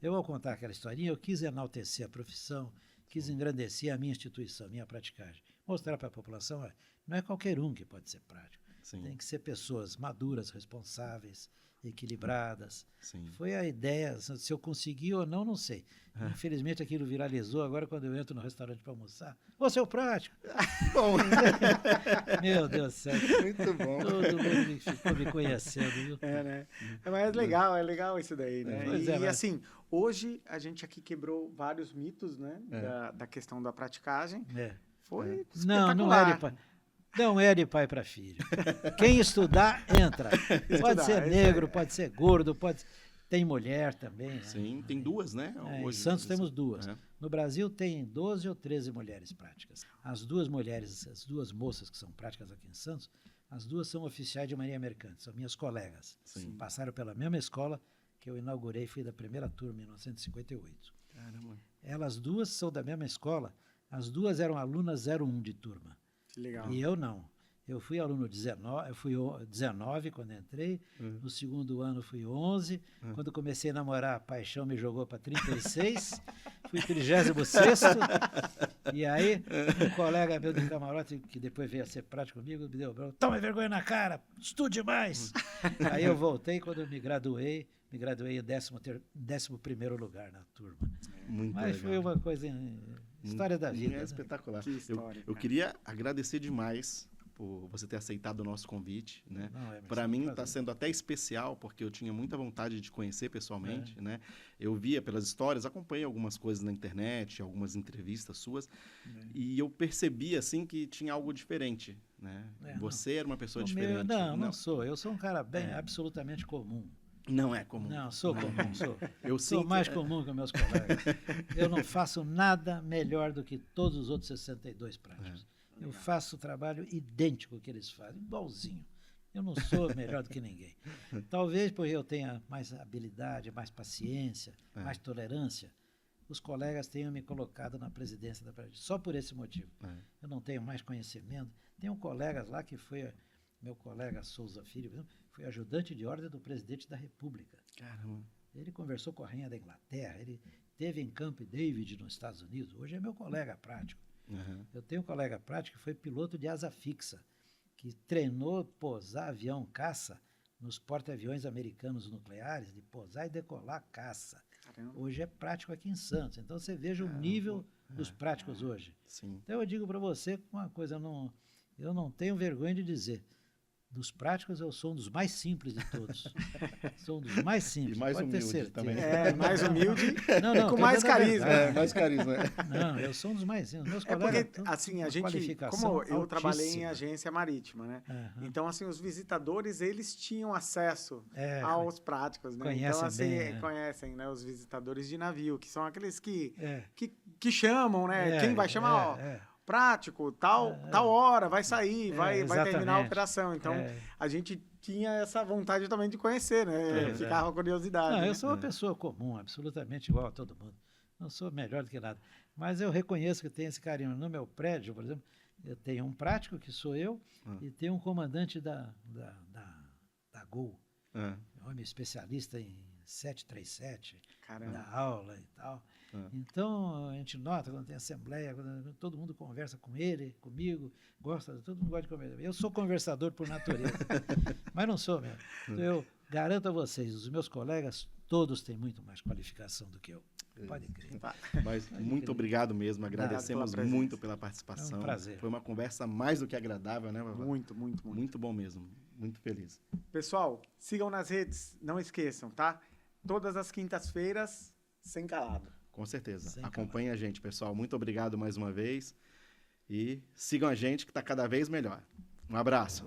[SPEAKER 3] Eu vou contar aquela historinha, eu quis enaltecer a profissão, quis engrandecer a minha instituição, a minha praticagem. Mostrar para a população, não é qualquer um que pode ser prático.
[SPEAKER 1] Sim.
[SPEAKER 3] Tem que ser pessoas maduras, responsáveis, equilibradas.
[SPEAKER 1] Sim.
[SPEAKER 3] Foi a ideia, se eu consegui ou não, não sei. Infelizmente aquilo viralizou, agora quando eu entro no restaurante para almoçar, ô, seu prático!
[SPEAKER 1] Bom,
[SPEAKER 3] Meu Deus do céu,
[SPEAKER 1] muito bom.
[SPEAKER 3] todo mundo ficou me conhecendo, viu?
[SPEAKER 2] É, né? Mas é legal isso daí, né?
[SPEAKER 3] Pois
[SPEAKER 2] E
[SPEAKER 3] é, mas-
[SPEAKER 2] assim, hoje a gente aqui quebrou vários mitos, né? Da questão da praticagem.
[SPEAKER 3] É.
[SPEAKER 2] Foi
[SPEAKER 3] Não, não
[SPEAKER 2] espetacular.
[SPEAKER 3] é de Não é de pai para filho. Quem estudar, entra. Pode ser negro, pode ser gordo, tem mulher também. Né?
[SPEAKER 1] Sim, tem duas, né?
[SPEAKER 3] Em Santos temos duas. No Brasil tem 12 ou 13 mulheres práticas. As duas moças que são práticas aqui em Santos, as duas são oficiais de Marinha Mercante, são minhas colegas.
[SPEAKER 1] Sim.
[SPEAKER 3] Passaram pela mesma escola que eu inaugurei, fui da primeira turma em 1958.
[SPEAKER 1] Caramba.
[SPEAKER 3] Elas duas são da mesma escola, as duas eram alunas 01 de turma.
[SPEAKER 2] Que legal.
[SPEAKER 3] E eu não. Eu fui aluno 19, eu fui 19 quando entrei, no segundo ano fui 11, quando comecei a namorar, a paixão me jogou para 36, fui 36º, e aí um colega meu de camarote, que depois veio a ser prático comigo, me deu toma vergonha na cara, estude mais. Aí eu voltei, quando eu me graduei em 11º lugar na turma.
[SPEAKER 1] Muito
[SPEAKER 3] Mas
[SPEAKER 1] legal.
[SPEAKER 3] foi uma coisa, história da vida.
[SPEAKER 1] É
[SPEAKER 3] né?
[SPEAKER 1] espetacular.
[SPEAKER 2] Que história,
[SPEAKER 1] Eu queria agradecer demais por você ter aceitado o nosso convite, né?
[SPEAKER 3] Não,
[SPEAKER 1] Para
[SPEAKER 3] é um
[SPEAKER 1] mim
[SPEAKER 3] prazer.
[SPEAKER 1] está sendo até especial, porque eu tinha muita vontade de conhecer pessoalmente, né? Eu via pelas histórias, acompanhei algumas coisas na internet, algumas entrevistas suas, e eu percebi, assim, que tinha algo diferente, né? Você era uma pessoa diferente.
[SPEAKER 3] Não sou. Eu sou um cara bem absolutamente comum.
[SPEAKER 1] Não é comum.
[SPEAKER 3] Não, sou comum, sou.
[SPEAKER 1] Eu
[SPEAKER 3] Sou mais comum que meus colegas. Eu não faço nada melhor do que todos os outros 62 práticos. Eu faço o trabalho idêntico que eles fazem, igualzinho. Eu não sou melhor do que ninguém. Talvez porque eu tenha mais habilidade, mais paciência, mais tolerância, os colegas tenham me colocado na presidência da prática. Só por esse motivo. Eu não tenho mais conhecimento. Tenho colegas lá que foi, meu colega Souza Filho, por exemplo, foi ajudante de ordem do presidente da República.
[SPEAKER 1] Caramba.
[SPEAKER 3] Ele conversou com a rainha da Inglaterra, ele esteve em Camp David, nos Estados Unidos. Hoje é meu colega prático. Eu tenho um colega prático que foi piloto de asa fixa, que treinou pousar avião caça nos porta-aviões americanos nucleares, de pousar e decolar caça.
[SPEAKER 2] Caramba.
[SPEAKER 3] Hoje é prático aqui em Santos. Então você veja o nível dos práticos hoje.
[SPEAKER 1] Sim.
[SPEAKER 3] Então eu digo para você uma coisa, eu não tenho vergonha de dizer. Dos práticos, eu sou um dos mais simples de todos. Sou um dos mais simples,
[SPEAKER 1] E mais
[SPEAKER 3] pode ter
[SPEAKER 1] humilde
[SPEAKER 3] certeza.
[SPEAKER 1] também.
[SPEAKER 2] Mais humilde
[SPEAKER 3] Não,
[SPEAKER 2] e com mais carisma.
[SPEAKER 1] Mais carisma.
[SPEAKER 3] Não, eu sou um dos mais simples. Meus
[SPEAKER 2] É
[SPEAKER 3] colegas,
[SPEAKER 2] porque, assim, a
[SPEAKER 3] uma
[SPEAKER 2] gente,
[SPEAKER 3] qualificação
[SPEAKER 2] como eu trabalhei em
[SPEAKER 3] altíssima.
[SPEAKER 2] agência marítima, né?
[SPEAKER 3] Então,
[SPEAKER 2] Então, assim, os visitadores, eles tinham acesso
[SPEAKER 3] É,
[SPEAKER 2] aos práticos, né?
[SPEAKER 3] conhecem
[SPEAKER 2] Então, assim,
[SPEAKER 3] bem,
[SPEAKER 2] conhecem, né, os visitadores de navio, que são aqueles que
[SPEAKER 3] É.
[SPEAKER 2] chamam, né? Quem vai chamar, prático, tal hora, vai sair, vai terminar a
[SPEAKER 3] exatamente.
[SPEAKER 2] operação. Então, a gente tinha essa vontade também de conhecer, né? Ficava a curiosidade.
[SPEAKER 3] Não,
[SPEAKER 2] né?
[SPEAKER 3] eu sou uma pessoa comum, absolutamente igual a todo mundo. Não sou melhor do que nada. Mas eu reconheço que tem esse carinho. No meu prédio, por exemplo, eu tenho um prático, que sou eu, e tenho um comandante da Gol, um homem especialista em 737,
[SPEAKER 2] Caramba.
[SPEAKER 3] da aula e tal. Então, a gente nota quando tem assembleia, quando todo mundo conversa com ele, comigo, todo mundo gosta de conversar. Eu sou conversador por natureza, mas não sou mesmo. Então, eu garanto a vocês, os meus colegas, todos têm muito mais qualificação do que eu. Pode crer.
[SPEAKER 1] Mas muito obrigado mesmo, agradecemos
[SPEAKER 2] pela
[SPEAKER 1] muito pela participação.
[SPEAKER 3] É um prazer.
[SPEAKER 1] Foi uma conversa mais do que agradável, né, Vavá?
[SPEAKER 2] Muito, muito, muito.
[SPEAKER 1] Muito bom mesmo, muito feliz.
[SPEAKER 2] Pessoal, sigam nas redes, não esqueçam, tá? Todas as quintas-feiras, sem calado.
[SPEAKER 1] Com certeza.
[SPEAKER 3] Sem
[SPEAKER 1] Acompanhe a gente, pessoal. Muito obrigado mais uma vez. E sigam a gente que está cada vez melhor. Um abraço.